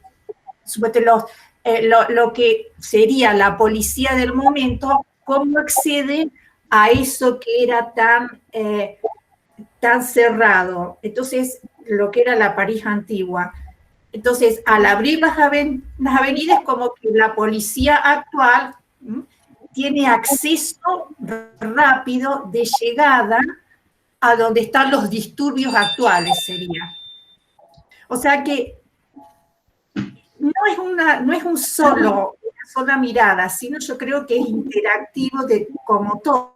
lo que sería la policía del momento, cómo accede a eso que era tan cerrado. Entonces, lo que era la París antigua. Entonces, al abrir las avenidas, como que la policía actual tiene acceso rápido de llegada a donde están los disturbios actuales, sería. O sea que no es una sola mirada, sino yo creo que es interactivo de cómo todo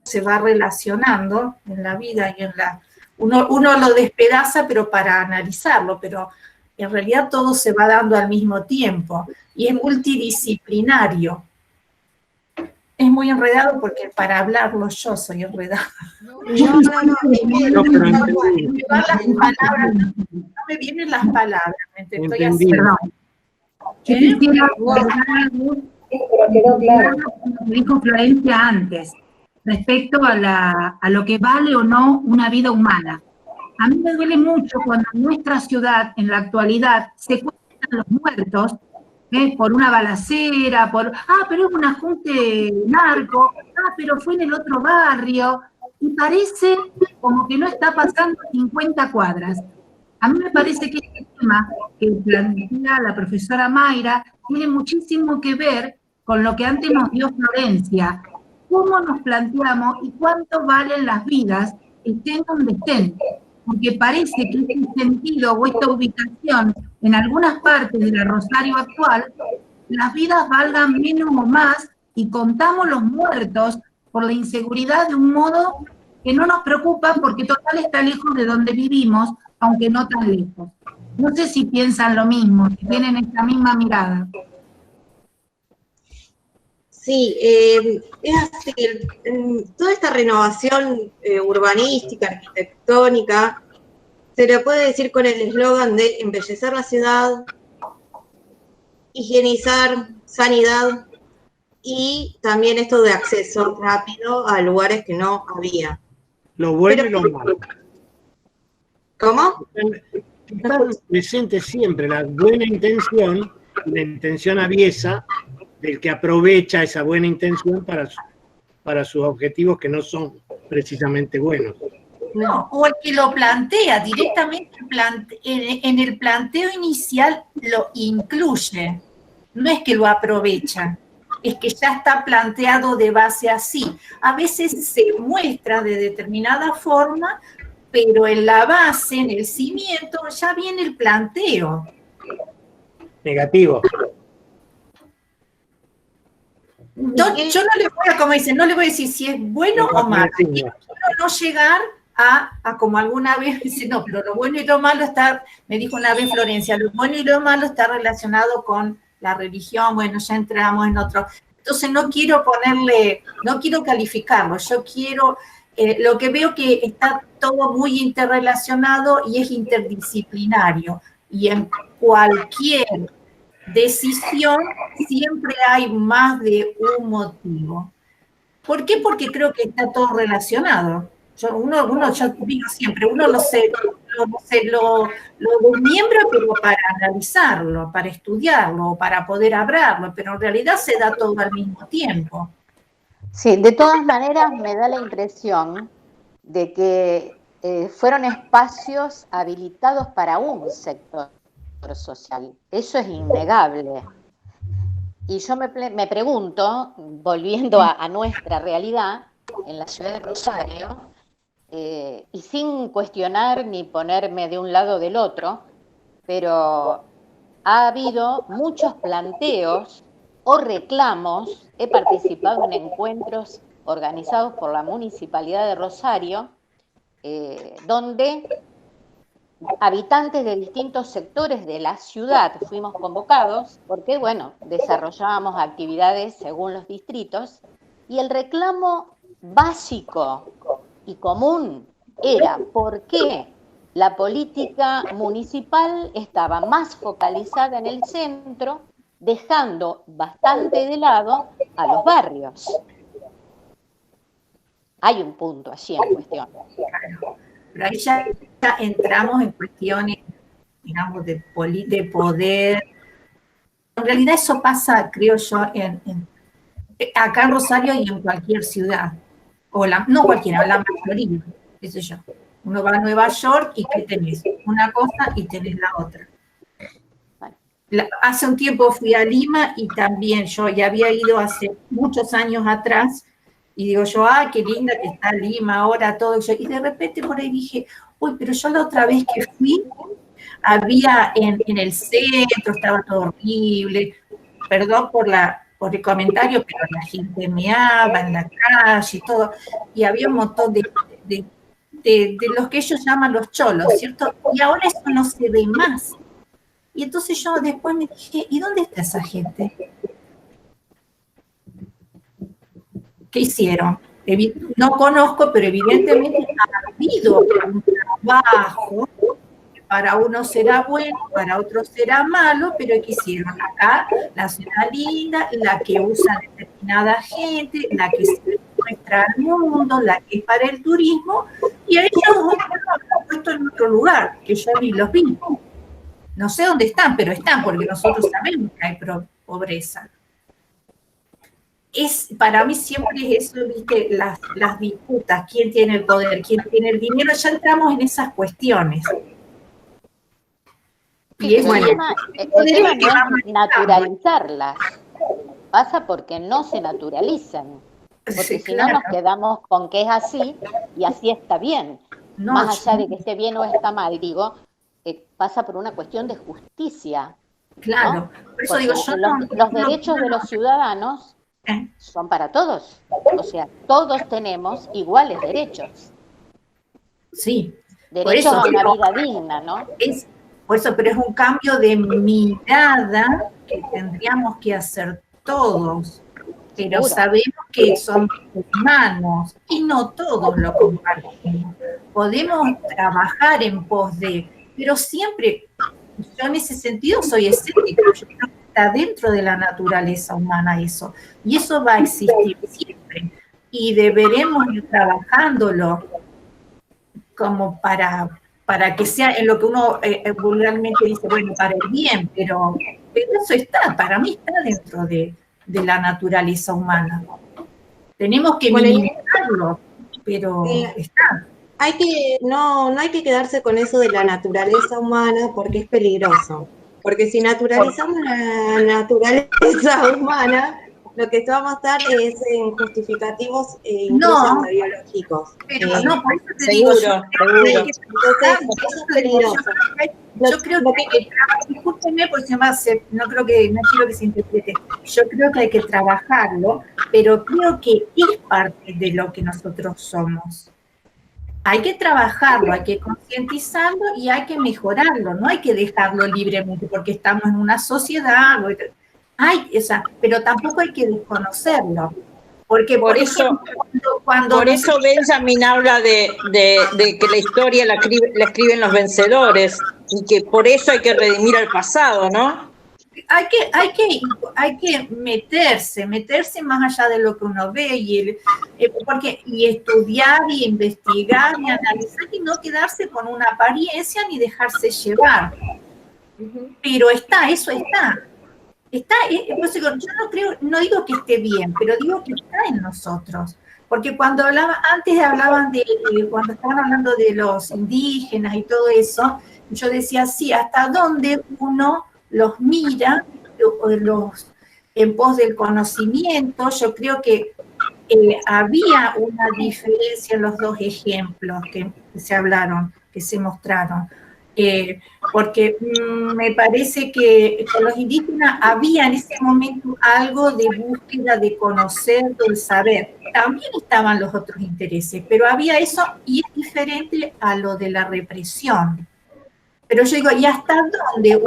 se va relacionando en la vida y uno lo despedaza, pero para analizarlo, pero en realidad todo se va dando al mismo tiempo y es multidisciplinario. Es muy enredado porque para hablarlo yo soy enredada. No me vienen las palabras, estoy haciendo. Yo quisiera quedó claro lo que dijo Florencia antes, respecto a lo que vale o no una vida humana. A mí me duele mucho cuando en nuestra ciudad, en la actualidad, se cuentan los muertos por una balacera, pero es un ajunte narco, pero fue en el otro barrio, y parece como que no está pasando 50 cuadras. A mí me parece que este tema que plantea la profesora Mayra tiene muchísimo que ver con lo que antes nos dio Florencia. ¿Cómo nos planteamos y cuánto valen las vidas, estén donde estén? Porque parece que este sentido o esta ubicación en algunas partes de la Rosario actual, las vidas valgan menos o más y contamos los muertos por la inseguridad de un modo que no nos preocupa porque total está lejos de donde vivimos, aunque no tan lejos. No sé si piensan lo mismo, si tienen esta misma mirada. Sí, es así. Toda esta renovación urbanística, arquitectónica, se le puede decir con el eslogan de embellecer la ciudad, higienizar, sanidad y también esto de acceso rápido a lugares que no había. Lo bueno y lo malo. ¿Cómo? está presente siempre la buena intención, la intención aviesa del que aprovecha esa buena intención para sus objetivos que no son precisamente buenos. No, o el que lo plantea directamente en el planteo inicial lo incluye. No es que lo aprovecha, es que ya está planteado de base así. A veces se muestra de determinada forma, pero en la base, en el cimiento, ya viene el planteo. Negativo. Yo no le voy a, como dicen, no le voy a decir si es bueno o malo. Quiero no llegar a como alguna vez dice, no, pero lo bueno y lo malo está, me dijo una vez Florencia, lo bueno y lo malo está relacionado con la religión, bueno, ya entramos en otro. Entonces no quiero calificarlo, yo quiero, lo que veo que está todo muy interrelacionado y es interdisciplinario, y en cualquier decisión siempre hay más de un motivo. ¿Por qué? Porque creo que está todo relacionado. Yo digo siempre, uno lo desmiembra, pero para analizarlo, para estudiarlo, para poder hablarlo, pero en realidad se da todo al mismo tiempo. Sí, de todas maneras me da la impresión de que fueron espacios habilitados para un sector social. Eso es innegable. Y yo me pregunto, volviendo a nuestra realidad, en la ciudad de Rosario, y sin cuestionar ni ponerme de un lado o del otro, pero ha habido muchos planteos o reclamos. He participado en encuentros organizados por la Municipalidad de Rosario, donde habitantes de distintos sectores de la ciudad fuimos convocados, porque, bueno, desarrollábamos actividades según los distritos, y el reclamo básico y común era por qué la política municipal estaba más focalizada en el centro, dejando bastante de lado a los barrios. Hay un punto allí en cuestión. Pero ahí ya entramos en cuestiones, digamos, de poder. En realidad eso pasa, creo yo, acá en Rosario y en cualquier ciudad. No cualquiera, la mayoría, qué sé yo. Uno va a Nueva York y ¿qué tenés? Una cosa y tenés la otra. Hace un tiempo fui a Lima y también yo ya había ido hace muchos años atrás y digo yo, ¡ay, qué linda que está Lima ahora todo! Y de repente por ahí dije, uy, pero yo la otra vez que fui, había en el centro, estaba todo horrible, perdón por el comentario, pero la gente meaba en la calle y todo, y había un montón de los que ellos llaman los cholos, ¿cierto? Y ahora eso no se ve más. Y entonces yo después me dije, ¿y dónde está esa gente? ¿Qué hicieron? No conozco, pero evidentemente ha habido un trabajo. Para uno será bueno, para otros será malo, pero ¿qué hicieron? Acá la ciudad linda, la que usa determinada gente, la que se muestra al mundo, la que es para el turismo, y a ellos los han puesto en otro lugar, que yo ni los vi. No sé dónde están, pero están, porque nosotros sabemos que hay pobreza. Para mí siempre es eso, ¿viste? Las disputas, quién tiene el poder, quién tiene el dinero, ya entramos en esas cuestiones. Y es bueno, el tema no es naturalizarlas, pasa porque no se naturalizan, porque sí, si no nos quedamos con que es así y así está bien, no, más allá de que esté bien o está mal, digo, pasa por una cuestión de justicia. Claro, ¿no? Por eso digo, yo los derechos de los ciudadanos son para todos, o sea, todos tenemos iguales derechos. Sí. Derechos a una vida digna, ¿no? Por eso, pero es un cambio de mirada que tendríamos que hacer todos, pero sabemos que son humanos y no todos lo compartimos. Podemos trabajar en pos de, pero siempre, yo en ese sentido soy escéptica, yo creo que está dentro de la naturaleza humana eso, y eso va a existir siempre, y deberemos ir trabajándolo como para para que sea en lo que uno vulgarmente dice, bueno, para el bien, pero eso está, para mí está dentro de la naturaleza humana. Tenemos que minimizarlo, pero está. No hay que quedarse con eso de la naturaleza humana porque es peligroso. Porque si naturalizamos la naturaleza humana, lo que vamos a estar es en justificativos incluso biológicos. Pero no, por eso te digo, seguro. Entonces, eso es peligroso. Yo creo que discúlpenme porque no quiero que se interprete. Yo creo que hay que trabajarlo, pero creo que es parte de lo que nosotros somos. Hay que trabajarlo, hay que concientizarlo y hay que mejorarlo, no hay que dejarlo libremente porque estamos en una sociedad, pero tampoco hay que desconocerlo. Porque por eso Benjamin habla de que la historia la escriben los vencedores y que por eso hay que redimir al pasado, ¿no? Hay que meterse más allá de lo que uno ve y estudiar y investigar y analizar y no quedarse con una apariencia ni dejarse llevar. Pero eso está. Yo no digo que esté bien, pero digo que está en nosotros. Porque cuando cuando estaban hablando de los indígenas y todo eso, yo decía, sí, hasta dónde uno los mira, en pos del conocimiento. Yo creo que había una diferencia en los dos ejemplos que se hablaron, que se mostraron. Porque me parece que con los indígenas había en ese momento algo de búsqueda de conocer, del saber. También estaban los otros intereses, pero había eso y es diferente a lo de la represión. Pero yo digo, ¿y hasta dónde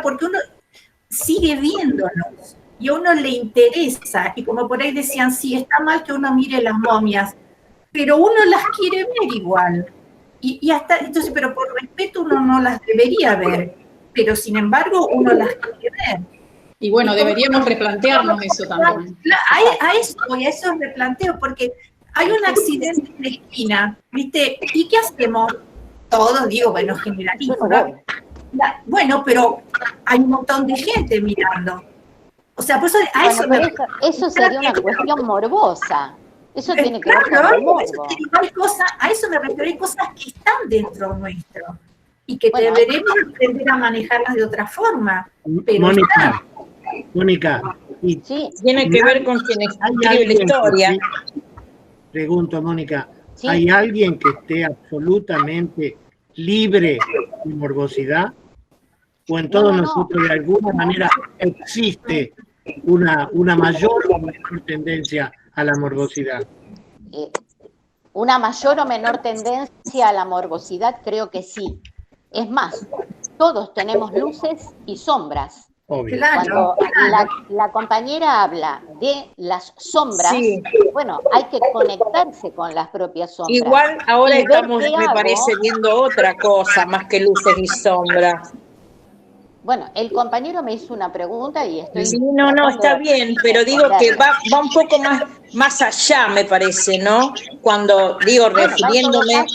porque uno sigue viéndonos y a uno le interesa? Y como por ahí decían, sí, está mal que uno mire las momias, pero uno las quiere ver igual. Entonces, pero por respeto uno no las debería ver, pero sin embargo uno las quiere ver. Y bueno, deberíamos replantearnos eso también. A eso replanteo, porque hay un accidente en la esquina, ¿viste? ¿Y qué hacemos? Todos, digo, bueno, generalizo. Bueno, pero hay un montón de gente mirando. O sea, por eso eso sería una cuestión morbosa. Eso tiene que ver con el morbo. A eso me refiero, hay cosas que están dentro nuestro y que deberemos aprender a manejarlas de otra forma. Pero Mónica, sí, tiene que ver con quien escribe la historia. Pregunto, Mónica, ¿hay alguien que esté absolutamente libre de morbosidad? ¿O en todos nosotros de alguna manera existe una mayor o menor tendencia a la morbosidad? Una mayor o menor tendencia a la morbosidad, creo que sí. Es más, todos tenemos luces y sombras. Obvio. Cuando la compañera habla de las sombras, bueno, hay que conectarse con las propias sombras. Igual ahora estamos, me parece, viendo otra cosa más que luces y sombras. Bueno, el compañero me hizo una pregunta y estoy... Sí, no, está bien, pero digo que va un poco más allá, me parece, ¿no? Cuando digo, refiriéndome...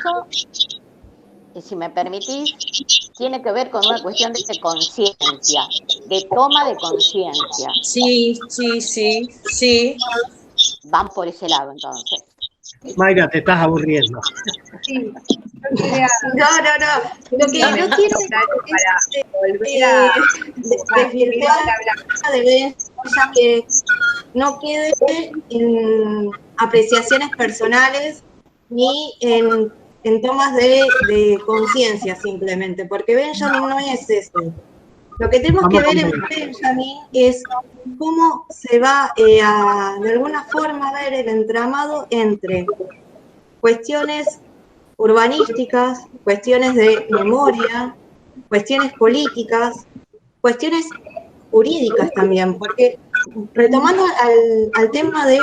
Si me permitís, tiene que ver con una cuestión de conciencia, de toma de conciencia. Sí. Van por ese lado, entonces. Mayra, te estás aburriendo. Sí. No. Lo que no quiero es que no quede en apreciaciones personales ni en tomas de conciencia simplemente, porque Benjamin no es eso. Lo que tenemos que ver en Benjamin es cómo se va de alguna forma a ver el entramado entre cuestiones urbanísticas, cuestiones de memoria, cuestiones políticas, cuestiones jurídicas también, porque retomando al tema de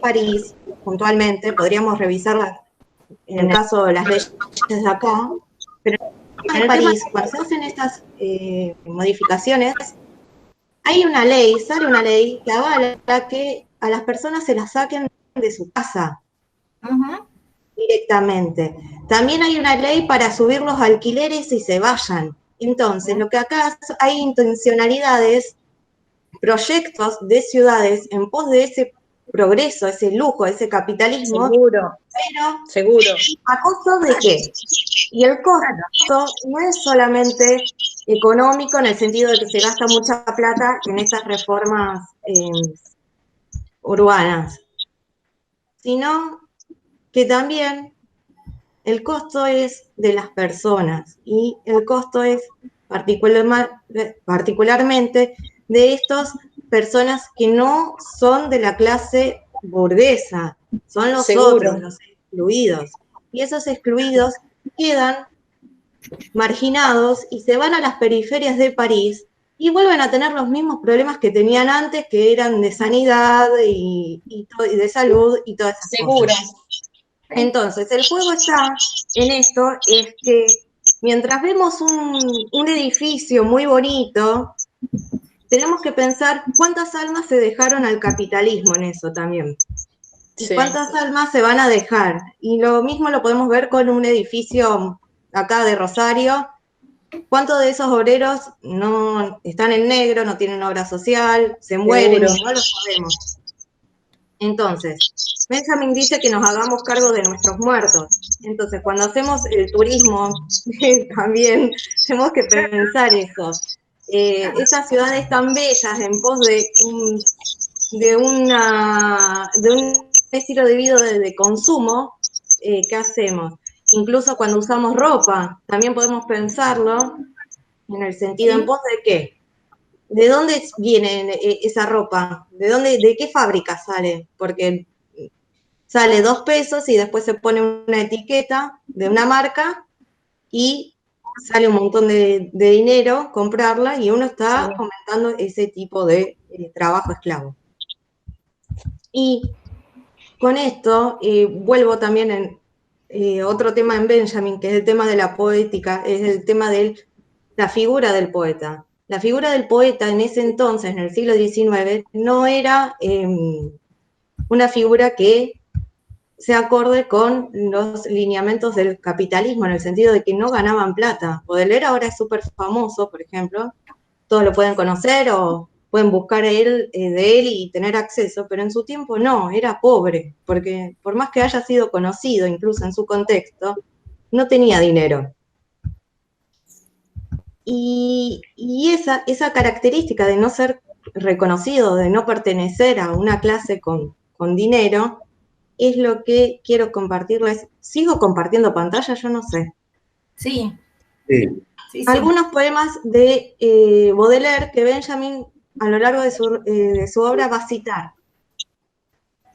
París, puntualmente, podríamos revisarla en el caso de las leyes de acá, pero en París, cuando se hacen estas modificaciones, sale una ley que avala que a las personas se las saquen de su casa. directamente. También hay una ley para subir los alquileres y se vayan. Entonces, lo que acá hay intencionalidades, proyectos de ciudades en pos de ese progreso, ese lujo, ese capitalismo. Seguro. ¿A costo de qué? Y el costo no es solamente económico en el sentido de que se gasta mucha plata en estas reformas urbanas, sino que también el costo es de las personas y el costo es particularmente de estas personas que no son de la clase burguesa, son los otros, los excluidos. Y esos excluidos quedan marginados y se van a las periferias de París y vuelven a tener los mismos problemas que tenían antes, que eran de sanidad y de salud y todas esas cosas. Entonces, el juego está en esto, es que mientras vemos un edificio muy bonito, tenemos que pensar cuántas almas se dejaron al capitalismo en eso también. Sí. ¿Cuántas almas se van a dejar? Y lo mismo lo podemos ver con un edificio acá de Rosario. ¿Cuántos de esos obreros no están en negro, no tienen obra social, se mueren y no lo sabemos? Entonces, Benjamin dice que nos hagamos cargo de nuestros muertos. Entonces, cuando hacemos el turismo, también tenemos que pensar eso. Esas ciudades tan bellas en pos de un estilo de vida de consumo, ¿qué hacemos? Incluso cuando usamos ropa, también podemos pensarlo en el sentido en pos de qué. ¿De dónde viene esa ropa? ¿De qué fábrica sale? Porque sale 2 pesos y después se pone una etiqueta de una marca y sale un montón de dinero comprarla y uno está fomentando ese tipo de trabajo esclavo. Y con esto vuelvo también en otro tema en Benjamin, que es el tema de la poética, es el tema de la figura del poeta. La figura del poeta en ese entonces, en el siglo XIX, no era una figura que se acorde con los lineamientos del capitalismo, en el sentido de que no ganaban plata. Baudelaire ahora es súper famoso, por ejemplo, todos lo pueden conocer o pueden buscar de él y tener acceso, pero en su tiempo no, era pobre, porque por más que haya sido conocido, incluso en su contexto, no tenía dinero. Y esa característica de no ser reconocido, de no pertenecer a una clase con dinero, es lo que quiero compartirles. ¿Sigo compartiendo pantalla? Yo no sé. Sí. Algunos poemas de Baudelaire que Benjamin a lo largo de su obra va a citar.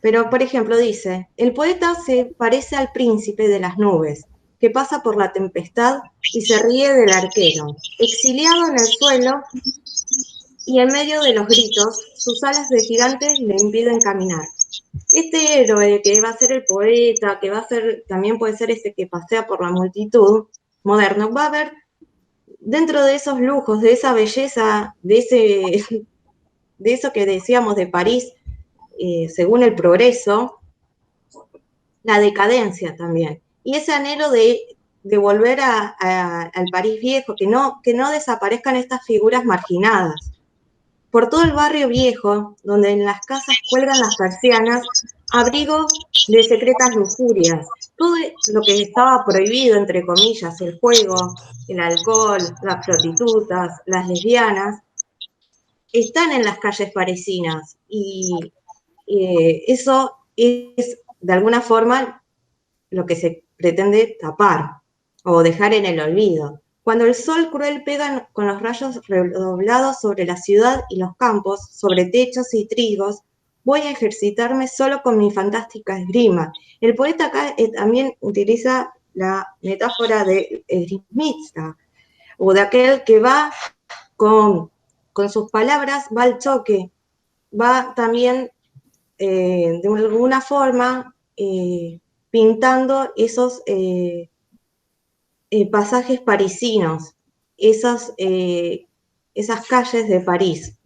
Pero, por ejemplo, dice, el poeta se parece al príncipe de las nubes, que pasa por la tempestad y se ríe del arquero, exiliado en el suelo y en medio de los gritos, sus alas de gigantes le impiden caminar. Este héroe que va a ser el poeta, que va a ser, también puede ser ese que pasea por la multitud, moderno, va a haber dentro de esos lujos, de esa belleza, de eso que decíamos de París, según el progreso, la decadencia también. Y ese anhelo de volver al París viejo, que no desaparezcan estas figuras marginadas. Por todo el barrio viejo, donde en las casas cuelgan las persianas, abrigo de secretas lujurias. Todo lo que estaba prohibido, entre comillas, el juego, el alcohol, las prostitutas, las lesbianas, están en las calles parisinas. Y eso es, de alguna forma, lo que se pretende tapar o dejar en el olvido. Cuando el sol cruel pega con los rayos redoblados sobre la ciudad y los campos, sobre techos y trigos, voy a ejercitarme solo con mi fantástica esgrima. El poeta acá también utiliza la metáfora de esgrimista, o de aquel que va con sus palabras, va al choque, va también de alguna forma pintando esos pasajes parisinos, esas calles de París.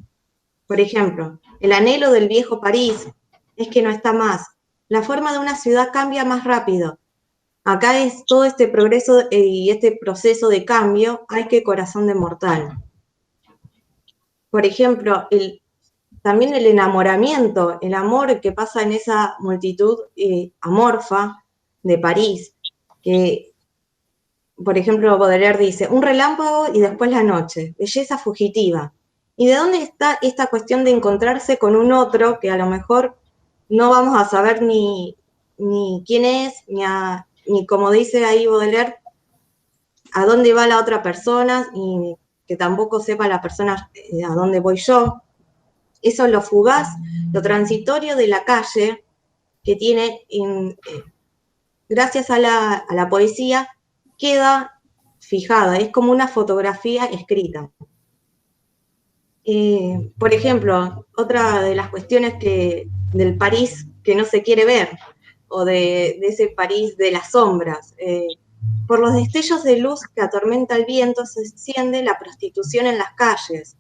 Por ejemplo, el anhelo del viejo París es que no está más. La forma de una ciudad cambia más rápido. Acá es todo este progreso y este proceso de cambio, hay que corazón de mortal. Por ejemplo, también el enamoramiento, el amor que pasa en esa multitud amorfa de París, que, por ejemplo, Baudelaire dice, un relámpago y después la noche, belleza fugitiva. ¿Y de dónde está esta cuestión de encontrarse con un otro que a lo mejor no vamos a saber ni quién es, ni como dice ahí Baudelaire, a dónde va la otra persona, y que tampoco sepa la persona a dónde voy yo? Eso es lo fugaz, lo transitorio de la calle, que tiene, gracias a la poesía, queda fijada, es como una fotografía escrita. Por ejemplo, otra de las cuestiones del París que no se quiere ver, o de ese París de las sombras. Por los destellos de luz que atormenta el viento se extiende la prostitución en las calles.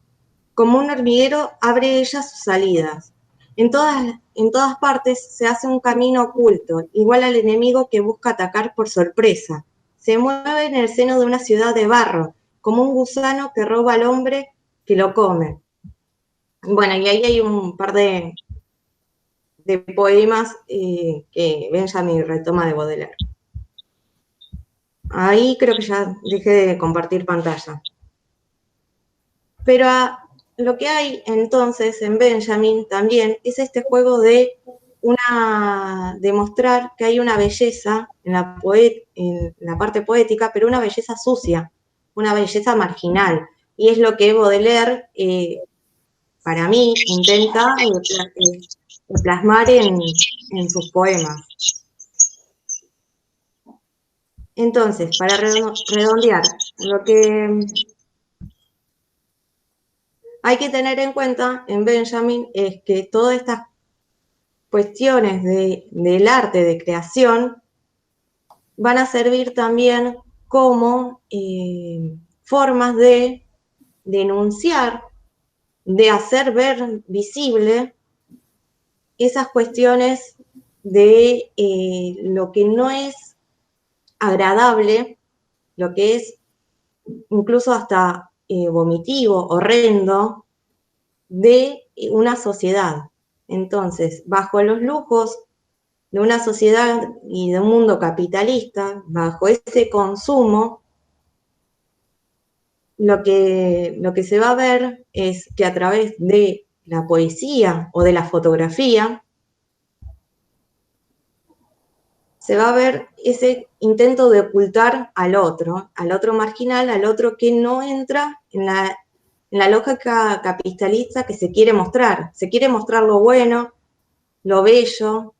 Como un hormiguero abre ella sus salidas. En todas partes se hace un camino oculto, igual al enemigo que busca atacar por sorpresa. Se mueve en el seno de una ciudad de barro, como un gusano que roba al hombre que lo come. Bueno, y ahí hay un par de poemas que Benjamin retoma de Baudelaire. Ahí creo que ya dejé de compartir pantalla. Pero lo que hay entonces en Benjamin también es este juego de mostrar que hay una belleza en la parte poética, pero una belleza sucia, una belleza marginal. Y es lo que Baudelaire, para mí, intenta plasmar en sus poemas. Entonces, para redondear, lo que hay que tener en cuenta en Benjamin es que todas estas cuestiones del arte, de creación, van a servir también como formas de denunciar, de hacer ver visible esas cuestiones de lo que no es agradable, lo que es incluso hasta vomitivo, horrendo, de una sociedad. Entonces, bajo los lujos de una sociedad y de un mundo capitalista, bajo ese consumo, lo que se va a ver es que a través de la poesía o de la fotografía, se va a ver ese intento de ocultar al otro marginal, al otro que no entra en la lógica capitalista que se quiere mostrar lo bueno, lo bello,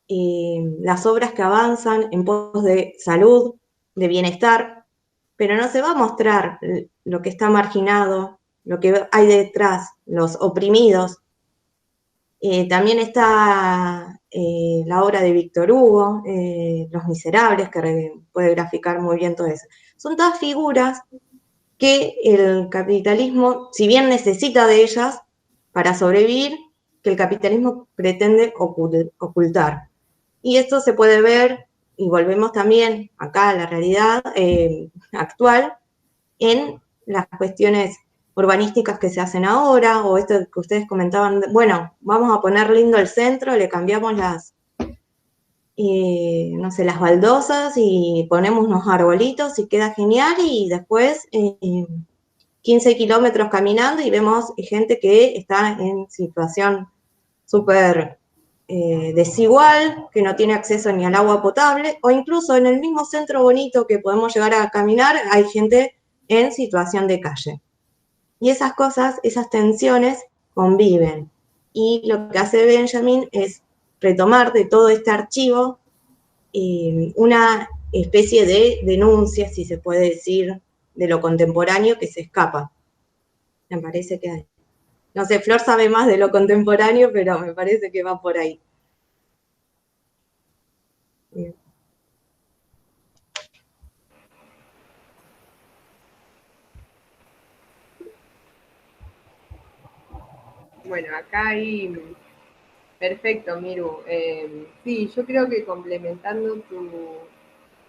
las obras que avanzan en pos de salud, de bienestar, pero no se va a mostrar lo que está marginado, lo que hay detrás, los oprimidos. También está la obra de Víctor Hugo, Los Miserables, que puede graficar muy bien todo eso. Son todas figuras que el capitalismo, si bien necesita de ellas para sobrevivir, que el capitalismo pretende ocultar. Y esto se puede ver, y volvemos también acá a la realidad actual, en las cuestiones urbanísticas que se hacen ahora, o esto que ustedes comentaban, bueno, vamos a poner lindo el centro, le cambiamos las baldosas y ponemos unos arbolitos y queda genial, y después 15 kilómetros caminando y vemos gente que está en situación súper desigual, que no tiene acceso ni al agua potable, o incluso en el mismo centro bonito que podemos llegar a caminar, hay gente en situación de calle. Y esas cosas, esas tensiones conviven. Y lo que hace Benjamin es retomar de todo este archivo una especie de denuncia, si se puede decir, de lo contemporáneo que se escapa. Me parece que hay. No sé, Flor sabe más de lo contemporáneo, pero me parece que va por ahí. Bien. Bueno, acá hay... Perfecto, Miru. Sí, yo creo que complementando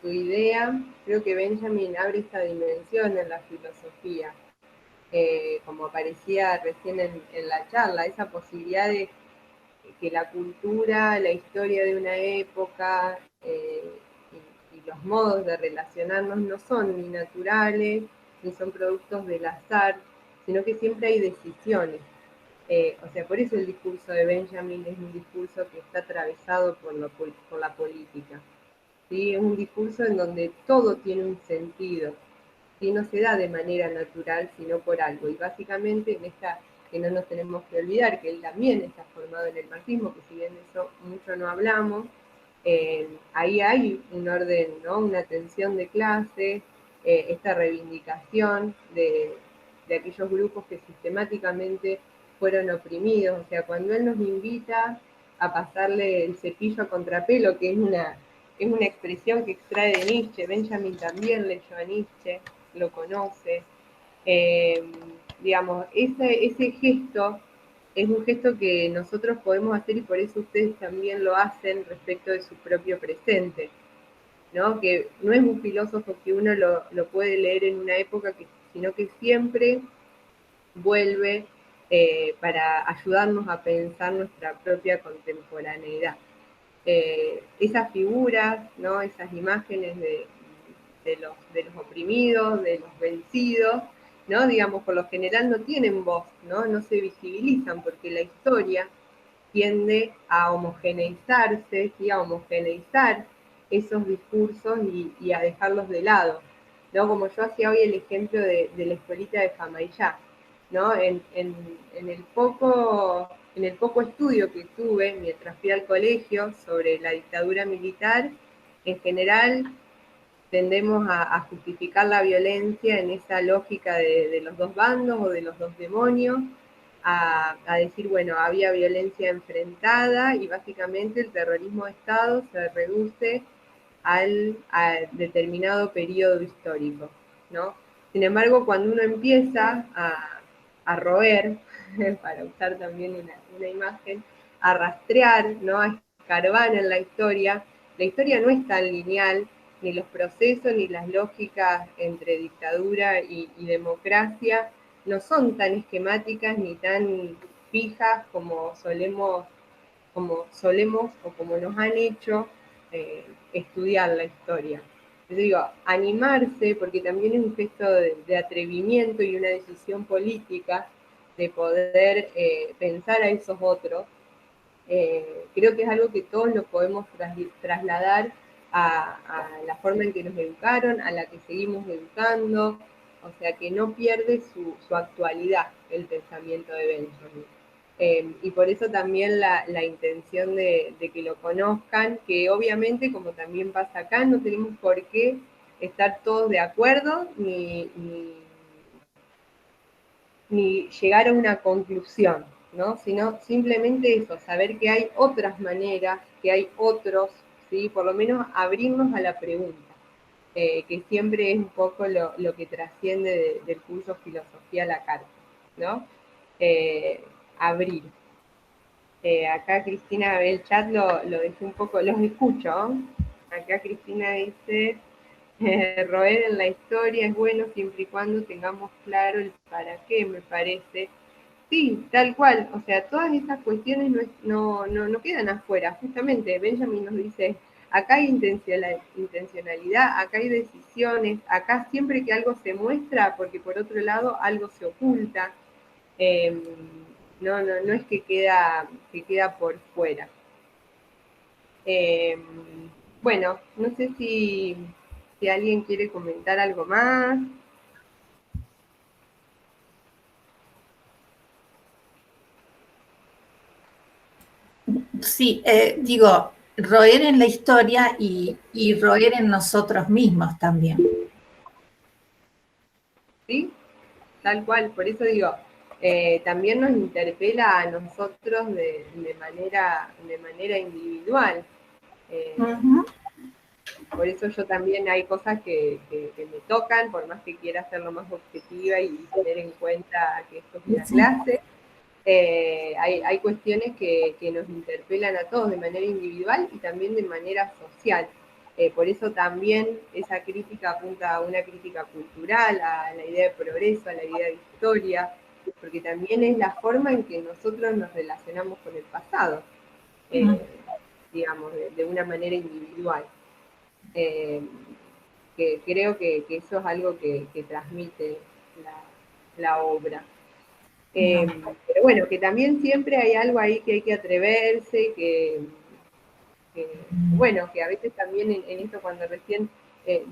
tu idea, creo que Benjamin abre esta dimensión en la filosofía, como aparecía recién en la charla, esa posibilidad de que la cultura, la historia de una época y los modos de relacionarnos no son ni naturales, ni son productos del azar, sino que siempre hay decisiones. O sea, por eso el discurso de Benjamin es un discurso que está atravesado por la política. ¿Sí? Es un discurso en donde todo tiene un sentido, y no se da de manera natural, sino por algo. Y básicamente en esta, que no nos tenemos que olvidar, que él también está formado en el marxismo, que si bien de eso mucho no hablamos, ahí hay un orden, ¿no? Una tensión de clase, esta reivindicación de aquellos grupos que sistemáticamente fueron oprimidos. O sea, cuando él nos invita a pasarle el cepillo a contrapelo, que es una expresión que extrae de Nietzsche, Benjamin también leyó a Nietzsche, lo conoce, digamos, ese gesto es un gesto que nosotros podemos hacer y por eso ustedes también lo hacen respecto de su propio presente, ¿no? Que no es un filósofo que uno lo puede leer en una época, sino que siempre vuelve para ayudarnos a pensar nuestra propia contemporaneidad. Esas figuras, ¿no? Esas imágenes de los oprimidos, de los vencidos, ¿no? Digamos, por lo general no tienen voz, ¿no? No se visibilizan porque la historia tiende a homogeneizarse, ¿sí? A homogeneizar esos discursos y a dejarlos de lado, ¿no? Como yo hacía hoy el ejemplo de la escuelita de Famaillá, ¿no? En el poco estudio que tuve mientras fui al colegio sobre la dictadura militar, en general tendemos a justificar la violencia en esa lógica de los dos bandos o de los dos demonios, a decir, bueno, había violencia enfrentada y básicamente el terrorismo de Estado se reduce a determinado periodo histórico, ¿no? Sin embargo, cuando uno empieza a roer, para usar también una imagen, a rastrear, ¿no? A escarbar en la historia no es tan lineal, ni los procesos ni las lógicas entre dictadura y democracia no son tan esquemáticas ni tan fijas como solemos o como nos han hecho estudiar la historia. Yo digo, animarse, porque también es un gesto de atrevimiento y una decisión política de poder pensar a esos otros. Creo que es algo que todos lo podemos trasladar a la forma en que nos educaron, a la que seguimos educando, o sea que no pierde su actualidad el pensamiento de Benjamin. Y por eso también la intención de que lo conozcan, que obviamente, como también pasa acá, no tenemos por qué estar todos de acuerdo ni llegar a una conclusión, ¿no? Sino simplemente eso, saber que hay otras maneras, que hay otros, ¿sí? Por lo menos abrirnos a la pregunta, que siempre es un poco lo que trasciende del curso Filosofía a la Carta, ¿no? Abrir. Acá Cristina ve el chat, lo dejé un poco, los escucho. Acá Cristina dice, roer en la historia es bueno siempre y cuando tengamos claro el para qué, me parece. Sí, tal cual, o sea, todas estas cuestiones no quedan afuera. Justamente Benjamin nos dice, acá hay intencionalidad, acá hay decisiones, acá siempre que algo se muestra, porque por otro lado algo se oculta. No es que queda por fuera. Bueno, no sé si alguien quiere comentar algo más. Sí, digo, roer en la historia y roer en nosotros mismos también. Sí, tal cual, por eso digo, también nos interpela a nosotros de manera individual. Por eso yo también hay cosas que me tocan, por más que quiera hacerlo más objetiva y tener en cuenta que esto es una clase, hay cuestiones que nos interpelan a todos de manera individual y también de manera social. Por eso también esa crítica apunta a una crítica cultural, a la idea de progreso, a la idea de historia, porque también es la forma en que nosotros nos relacionamos con el pasado, digamos, de una manera individual. Que creo que eso es algo que transmite la obra. Pero bueno, que también siempre hay algo ahí que hay que atreverse, bueno, que a veces también en esto cuando recién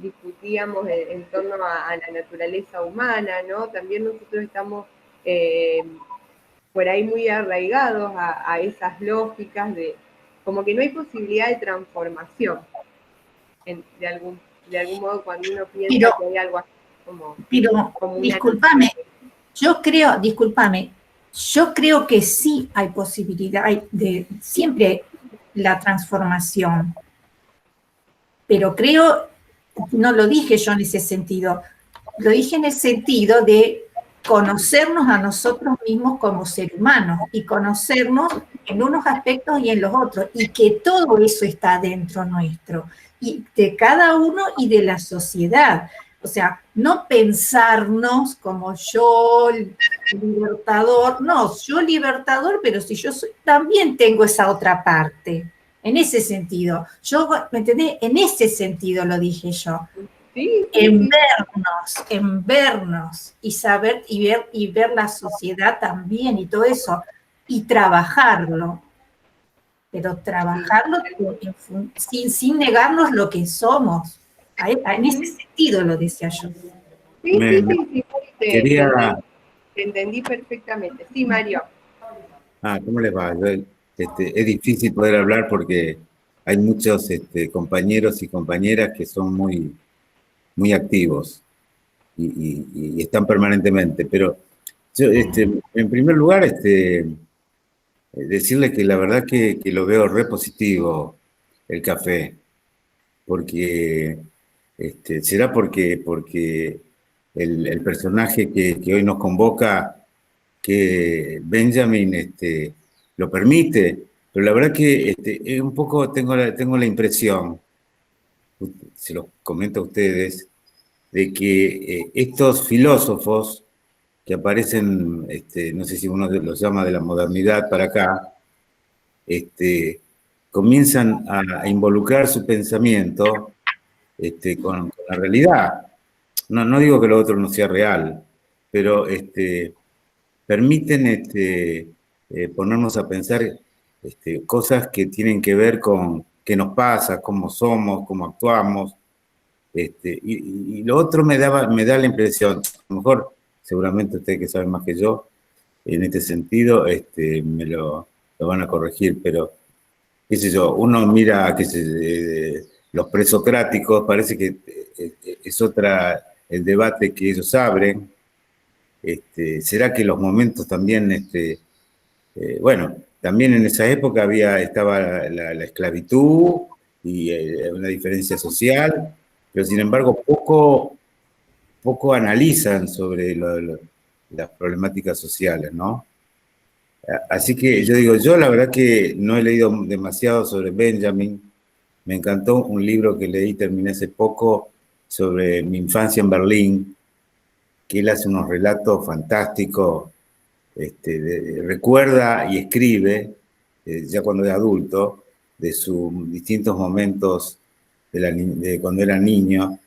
discutíamos en torno a la naturaleza humana, ¿no? También nosotros estamos por ahí muy arraigados a esas lógicas de como que no hay posibilidad de transformación de algún modo cuando uno piensa que hay algo así como discúlpame, yo creo que sí hay posibilidad de siempre la transformación, pero creo, no lo dije yo en ese sentido, lo dije en el sentido de conocernos a nosotros mismos como seres humanos y conocernos en unos aspectos y en los otros, y que todo eso está dentro nuestro, y de cada uno y de la sociedad. O sea, no pensarnos como yo libertador, no, yo libertador, pero si yo también tengo esa otra parte, en ese sentido. Yo, ¿me entendés? En ese sentido lo dije yo. Sí. En vernos y saber y ver la sociedad también y todo eso, y trabajarlo. Pero trabajarlo sin negarnos lo que somos. En ese sentido lo decía yo. Sí, Quería... Te entendí perfectamente. Sí, Mario. ¿Cómo les va? Es difícil poder hablar porque hay muchos compañeros y compañeras que son muy, muy activos y están permanentemente. Pero yo, en primer lugar, decirles que la verdad que lo veo re positivo el café, porque será porque el personaje que hoy nos convoca, que Benjamin lo permite, pero la verdad que un poco tengo la impresión, se los comento a ustedes, de que estos filósofos que aparecen, no sé si uno los llama de la modernidad para acá, comienzan a involucrar su pensamiento con la realidad. No digo que lo otro no sea real, pero permiten ponernos a pensar cosas que tienen que ver con qué nos pasa, cómo somos, cómo actuamos. Y lo otro me da la impresión, a lo mejor seguramente ustedes que saben más que yo, en este sentido me lo van a corregir, pero qué sé yo, uno mira los presocráticos, parece que es otra el debate que ellos abren. ¿Será que los momentos también, bueno, también en esa época estaba la esclavitud y una diferencia social, pero sin embargo poco analizan sobre las problemáticas sociales, ¿no? Así que yo la verdad que no he leído demasiado sobre Benjamin. Me encantó un libro que leí, terminé hace poco, sobre mi infancia en Berlín, que él hace unos relatos fantásticos, recuerda y escribe, ya cuando es adulto, de sus distintos momentos de cuando era niño,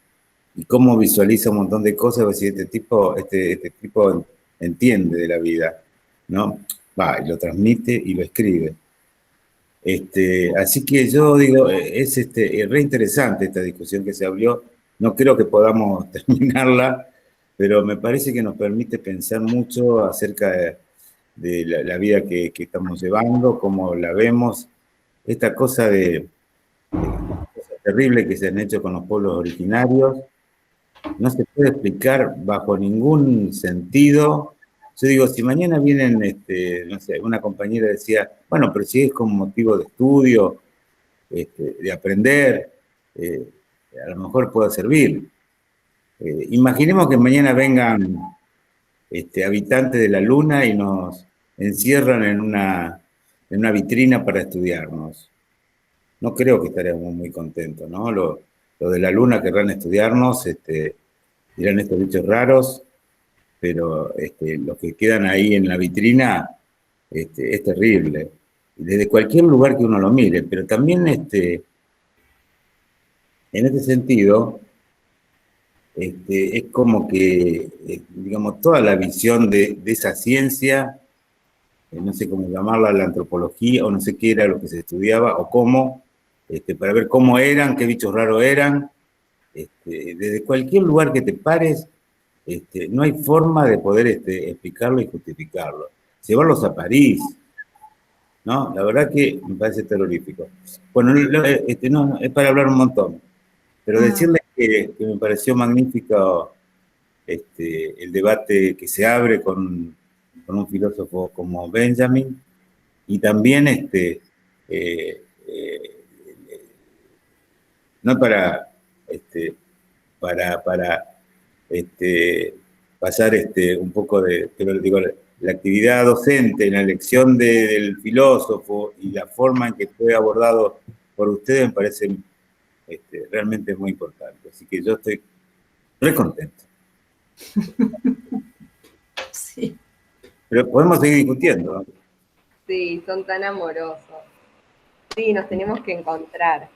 y cómo visualiza un montón de cosas, pues, este tipo entiende de la vida, ¿no? Y lo transmite y lo escribe. Así que yo digo, es re interesante esta discusión que se abrió. No creo que podamos terminarla, pero me parece que nos permite pensar mucho acerca de la vida que estamos llevando, cómo la vemos, esta cosa terrible que se han hecho con los pueblos originarios. No se puede explicar bajo ningún sentido. Yo digo, si mañana vienen, no sé, una compañera decía, bueno, pero si es con motivo de estudio, de aprender, a lo mejor pueda servir. Imaginemos que mañana vengan habitantes de la Luna y nos encierran en una vitrina para estudiarnos. No creo que estaríamos muy contentos, ¿no? Los de la luna querrán estudiarnos, dirán estos bichos raros, pero los que quedan ahí en la vitrina es terrible. Desde cualquier lugar que uno lo mire, pero también en este sentido, es como que, digamos, toda la visión de esa ciencia, no sé cómo llamarla, la antropología, o no sé qué era lo que se estudiaba, o cómo, para ver cómo eran, qué bichos raros eran, desde cualquier lugar que te pares, no hay forma de poder explicarlo y justificarlo. Llevarlos a París, ¿no? La verdad que me parece terrorífico. Bueno, no, es para hablar un montón, pero decirles que me pareció magnífico el debate que se abre con un filósofo como Benjamin, y también no para pasar un poco pero digo, la actividad docente, la elección del filósofo y la forma en que fue abordado por ustedes me parece realmente muy importante. Así que yo estoy re contento. Sí. Pero podemos seguir discutiendo, ¿no? Sí, son tan amorosos. Sí, nos tenemos que encontrar.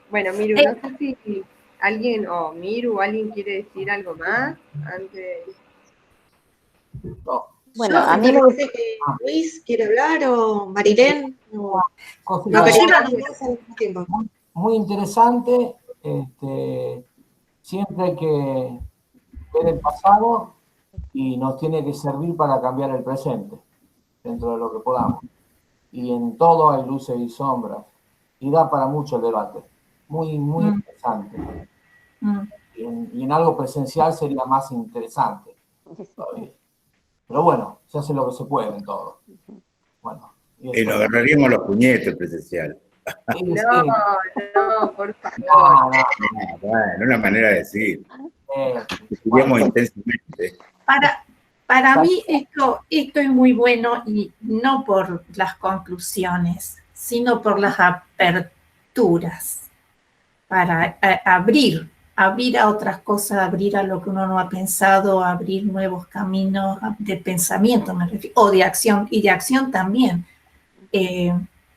Bueno, Miru, no sé si alguien, o Miru, alguien quiere decir algo más antes. Bueno, a mí me parece que Luis quiere hablar, o Marilén, o no, que llevan los dos al mismo tiempo. Muy interesante, siempre hay que ver el pasado y nos tiene que servir para cambiar el presente, dentro de lo que podamos. Y en todo hay luces y sombras, y da para mucho el debate. Muy interesante. Y en algo presencial sería más interesante todavía. Pero bueno, se hace lo que se puede en todo. Bueno. Y nos agarraríamos los puñetes presencial. No, por favor. Bueno, una manera de decir. Estudiamos intensamente. Para mí esto es muy bueno, y no por las conclusiones, sino por las aperturas, para abrir a otras cosas, abrir a lo que uno no ha pensado, abrir nuevos caminos de pensamiento, me refiero, o de acción, y de acción también.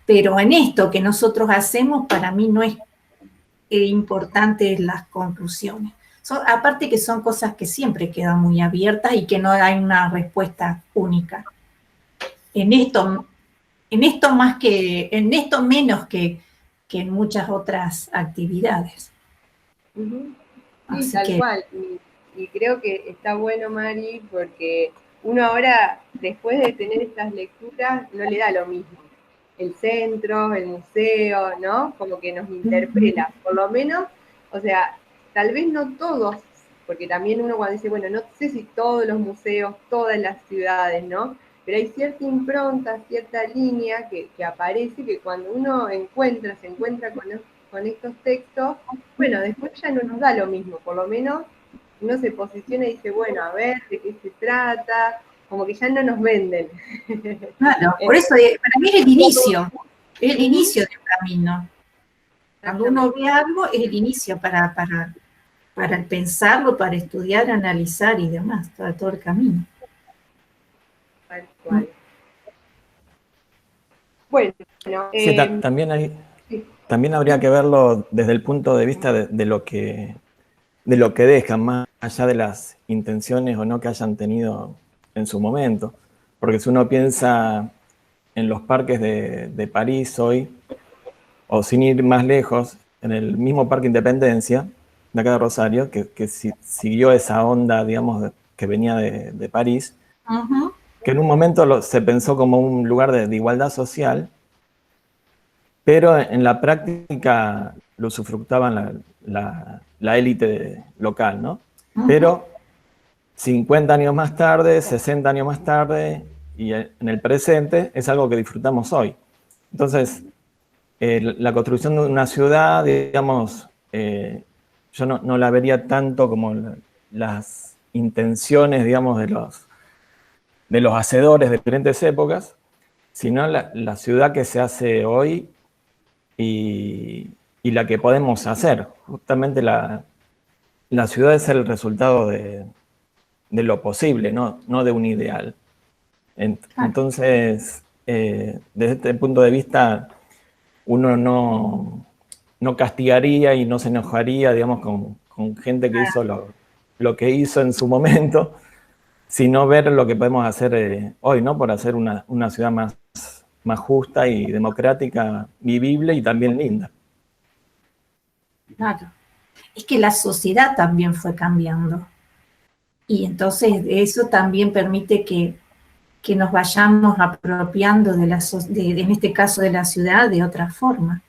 Pero en esto que nosotros hacemos, para mí no es importante las conclusiones. Aparte que son cosas que siempre quedan muy abiertas y que no hay una respuesta única. En esto menos que en muchas otras actividades. Sí, tal cual. Y creo que está bueno, Mari, porque uno ahora, después de tener estas lecturas, no le da lo mismo. El centro, el museo, ¿no? Como que nos interpela. Por lo menos, o sea, tal vez no todos, porque también uno cuando dice, bueno, no sé si todos los museos, todas las ciudades, ¿no? Pero hay cierta impronta, cierta línea que aparece, que cuando uno se encuentra con estos textos, bueno, después ya no nos da lo mismo, por lo menos uno se posiciona y dice, bueno, a ver, ¿de qué se trata? Como que ya no nos venden. Claro, por eso para mí es el inicio del camino. Cuando uno ve algo, es el inicio para pensarlo, para estudiar, analizar y demás, todo el camino. Tal cual. Bueno, sí, también habría que verlo desde el punto de vista de lo que dejan, más allá de las intenciones o no que hayan tenido en su momento. Porque si uno piensa en los parques de París hoy, o sin ir más lejos, en el mismo Parque Independencia, de acá de Rosario, que siguió esa onda, digamos, que venía de París, que en un momento se pensó como un lugar de igualdad social, pero en la práctica lo usufructaban la élite local, ¿no? Pero 50 años más tarde, 60 años más tarde, y en el presente, es algo que disfrutamos hoy. Entonces, la construcción de una ciudad, digamos, yo no la vería tanto como las intenciones, digamos, de los hacedores de diferentes épocas, sino la ciudad que se hace hoy y la que podemos hacer. Justamente la ciudad es el resultado de lo posible, no de un ideal. Entonces, desde este punto de vista, uno no castigaría y no se enojaría, digamos, con gente que hizo lo que hizo en su momento, sino ver lo que podemos hacer hoy, ¿no? Por hacer una ciudad más justa y democrática, vivible y también linda. Claro. Es que la sociedad también fue cambiando. Y entonces eso también permite que nos vayamos apropiando en este caso de la ciudad de otra forma.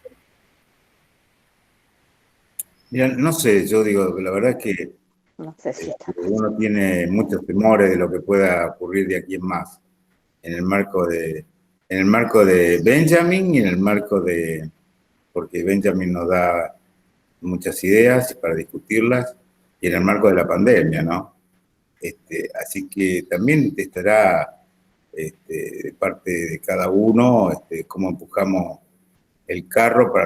Mira, no sé, yo digo, la verdad es que No sé si está. uno tiene muchos temores de lo que pueda ocurrir de aquí en más, en el marco de Benjamin y en el marco de, porque Benjamin nos da muchas ideas para discutirlas, y en el marco de la pandemia, ¿no? Así que también estará de parte de cada uno cómo empujamos el carro para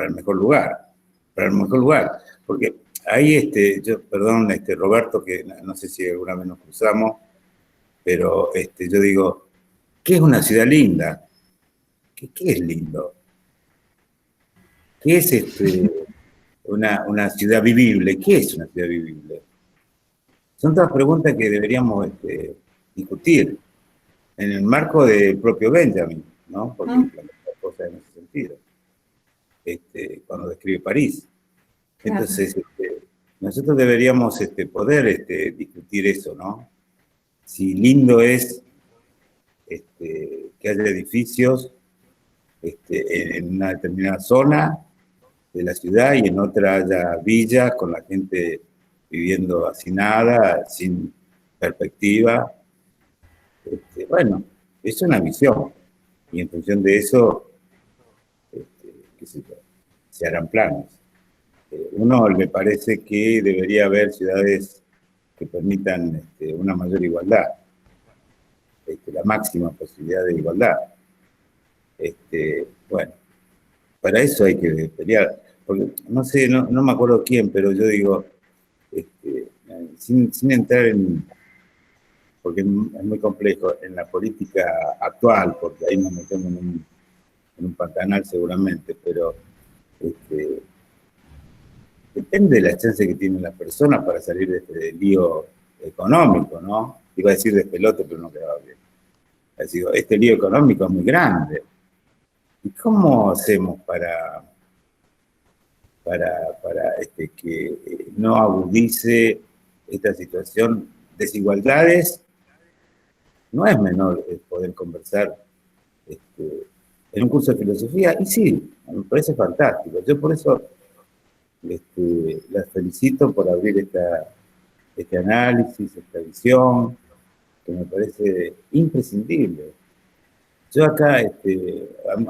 el mejor lugar, porque ahí perdón, Roberto, que no sé si alguna vez nos cruzamos, pero yo digo, ¿qué es una ciudad linda? ¿Qué es lindo? ¿Qué es una ciudad vivible? ¿Qué es una ciudad vivible? Son todas preguntas que deberíamos discutir en el marco del propio Benjamin, ¿no? Porque plantea cosas en ese sentido, cuando describe París. Entonces, nosotros deberíamos poder discutir eso, ¿no? Si lindo es que haya edificios en una determinada zona de la ciudad y en otra haya villas con la gente viviendo hacinada, sin perspectiva. Bueno, es una visión. Y en función de eso, qué sé yo, se harán planes. Uno le parece que debería haber ciudades que permitan una mayor igualdad, la máxima posibilidad de igualdad. Bueno, para eso hay que pelear. Porque no sé, no me acuerdo quién, pero yo digo, sin entrar porque es muy complejo, en la política actual, porque ahí nos metemos en un pantanal seguramente, pero depende de la chance que tienen las personas para salir de este lío económico, ¿no? Iba a decir despelote, pero no quedaba bien. Es decir, este lío económico es muy grande. ¿Y cómo hacemos para que no agudice esta situación? Desigualdades, no es menor poder conversar en un curso de filosofía, y sí, me parece fantástico. Yo por eso las felicito por abrir este análisis, esta visión, que me parece imprescindible. Yo acá, hay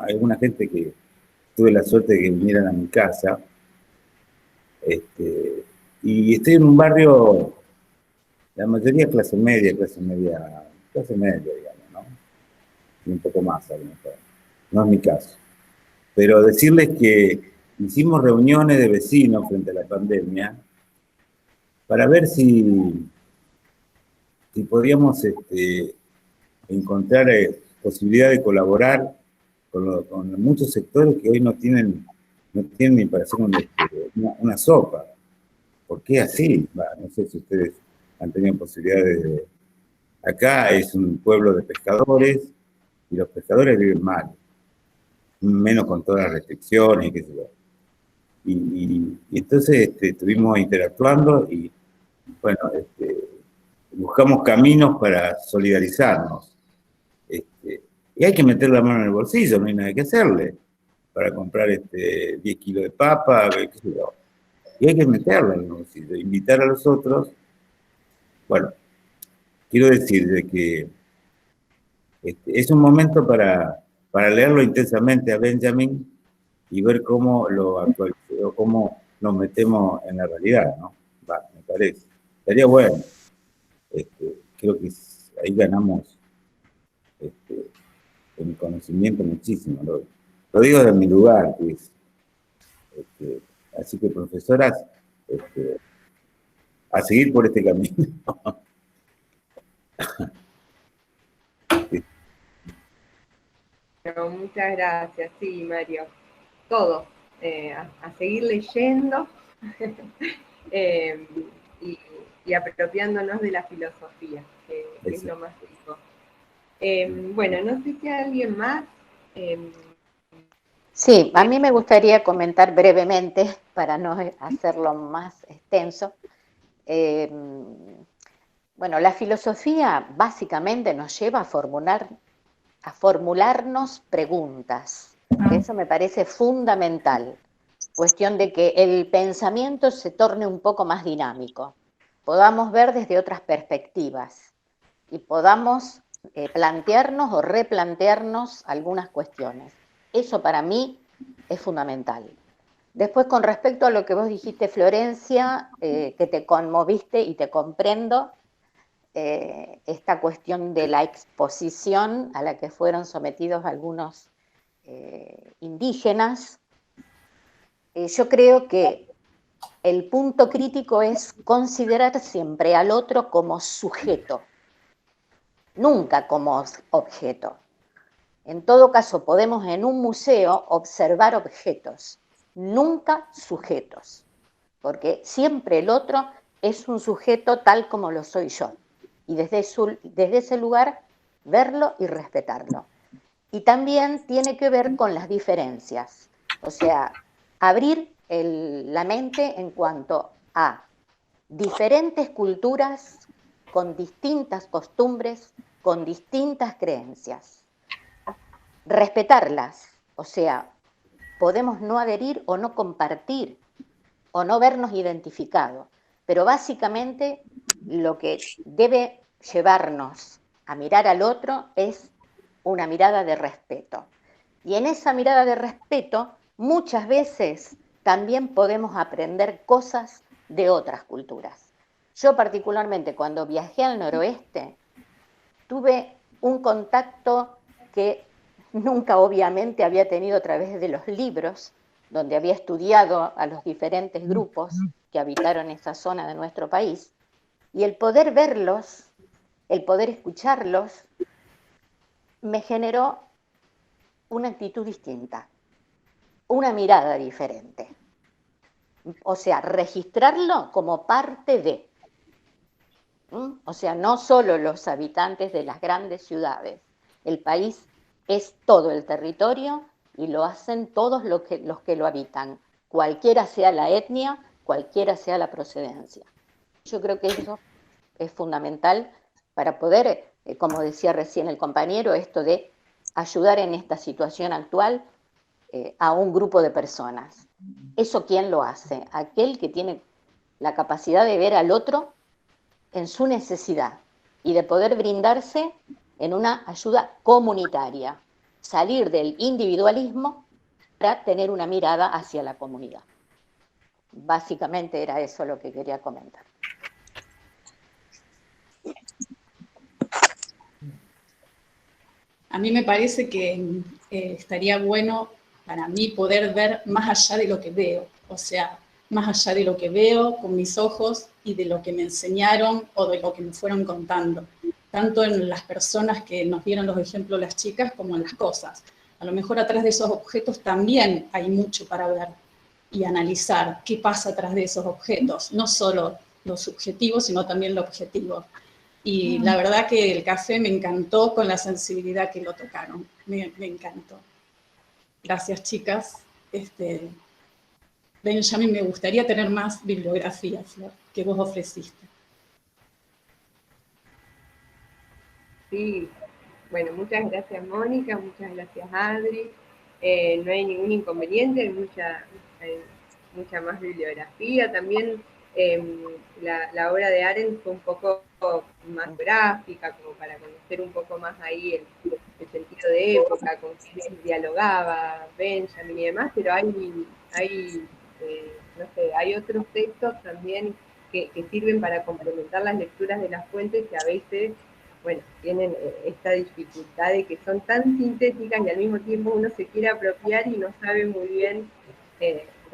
alguna gente que tuve la suerte de que vinieran a mi casa, y estoy en un barrio, la mayoría clase media, digamos, ¿no? Y un poco más, a lo mejor. No es mi caso. Pero decirles que hicimos reuniones de vecinos frente a la pandemia para ver si podíamos encontrar posibilidad de colaborar con muchos sectores que hoy no tienen ni para hacer una sopa. ¿Por qué así? No sé si ustedes han tenido posibilidad de... Acá es un pueblo de pescadores y los pescadores viven mal, menos con todas las restricciones y qué sé yo. Y entonces estuvimos interactuando y, bueno, buscamos caminos para solidarizarnos. Y hay que meter la mano en el bolsillo, no hay nada que hacerle, para comprar 10 kilos de papa, qué sé yo. Y hay que meterla en el bolsillo, invitar a los otros. Bueno, quiero decir de que es un momento para leerlo intensamente a Benjamin y ver cómo lo actualizó, cómo nos metemos en la realidad, ¿no? Me parece. Estaría bueno. Creo que ahí ganamos en conocimiento muchísimo. Lo digo de mi lugar, que es Así que, profesoras, a seguir por este camino. Bueno, muchas gracias, sí, Mario. Todos, a seguir leyendo y apropiándonos de la filosofía, que es lo más rico. Bueno, no sé si hay alguien más. Sí, a mí me gustaría comentar brevemente, para no hacerlo más extenso. Bueno, la filosofía básicamente nos lleva a formularnos preguntas. Eso me parece fundamental. Cuestión de que el pensamiento se torne un poco más dinámico, podamos ver desde otras perspectivas y podamos plantearnos o replantearnos algunas cuestiones. Eso para mí es fundamental. Después, con respecto a lo que vos dijiste, Florencia, que te conmoviste y te comprendo, esta cuestión de la exposición a la que fueron sometidos algunos indígenas, yo creo que el punto crítico es considerar siempre al otro como sujeto, nunca como objeto. En todo caso, podemos en un museo observar objetos, nunca sujetos, porque siempre el otro es un sujeto tal como lo soy yo, y desde ese lugar verlo y respetarlo. Y también tiene que ver con las diferencias, o sea, abrir la mente en cuanto a diferentes culturas con distintas costumbres, con distintas creencias. Respetarlas, o sea, podemos no adherir o no compartir o no vernos identificados, pero básicamente lo que debe llevarnos a mirar al otro es una mirada de respeto. Y en esa mirada de respeto muchas veces también podemos aprender cosas de otras culturas. Yo particularmente cuando viajé al noroeste tuve un contacto que nunca obviamente había tenido a través de los libros, donde había estudiado a los diferentes grupos que habitaron esa zona de nuestro país, y el poder verlos, el poder escucharlos, me generó una actitud distinta, una mirada diferente. O sea, registrarlo como parte de. O sea, no solo los habitantes de las grandes ciudades, el país es todo el territorio y lo hacen todos los que lo habitan, cualquiera sea la etnia, cualquiera sea la procedencia. Yo creo que eso es fundamental para poder, como decía recién el compañero, esto de ayudar en esta situación actual a un grupo de personas. ¿Eso quién lo hace? Aquel que tiene la capacidad de ver al otro en su necesidad y de poder brindarse en una ayuda comunitaria, salir del individualismo para tener una mirada hacia la comunidad. Básicamente era eso lo que quería comentar. A mí me parece que estaría bueno para mí poder ver más allá de lo que veo, o sea, más allá de lo que veo con mis ojos y de lo que me enseñaron o de lo que me fueron contando, tanto en las personas que nos dieron los ejemplos las chicas como en las cosas. A lo mejor atrás de esos objetos también hay mucho para ver y analizar qué pasa atrás de esos objetos, no solo lo subjetivo, sino también lo objetivo. Y la verdad que el café me encantó con la sensibilidad que lo tocaron, me encantó. Gracias, chicas. Benjamín, me gustaría tener más bibliografías, Flor, que vos ofreciste. Sí, bueno, muchas gracias Mónica, muchas gracias Adri. No hay ningún inconveniente, hay mucha más bibliografía. También la obra de Arendt fue un poco más gráfica, como para conocer un poco más ahí el sentido de época, con quién dialogaba Benjamin y demás, pero hay otros textos también que sirven para complementar las lecturas de las fuentes que a veces, bueno, tienen esta dificultad de que son tan sintéticas y al mismo tiempo uno se quiere apropiar y no sabe muy bien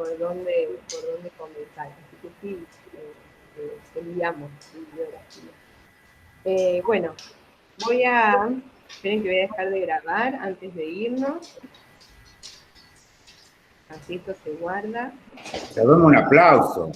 por dónde comenzar. Así que sí, seguíamos bibliografía. Bueno, esperen que voy a dejar de grabar antes de irnos. Así esto se guarda. Te damos un aplauso.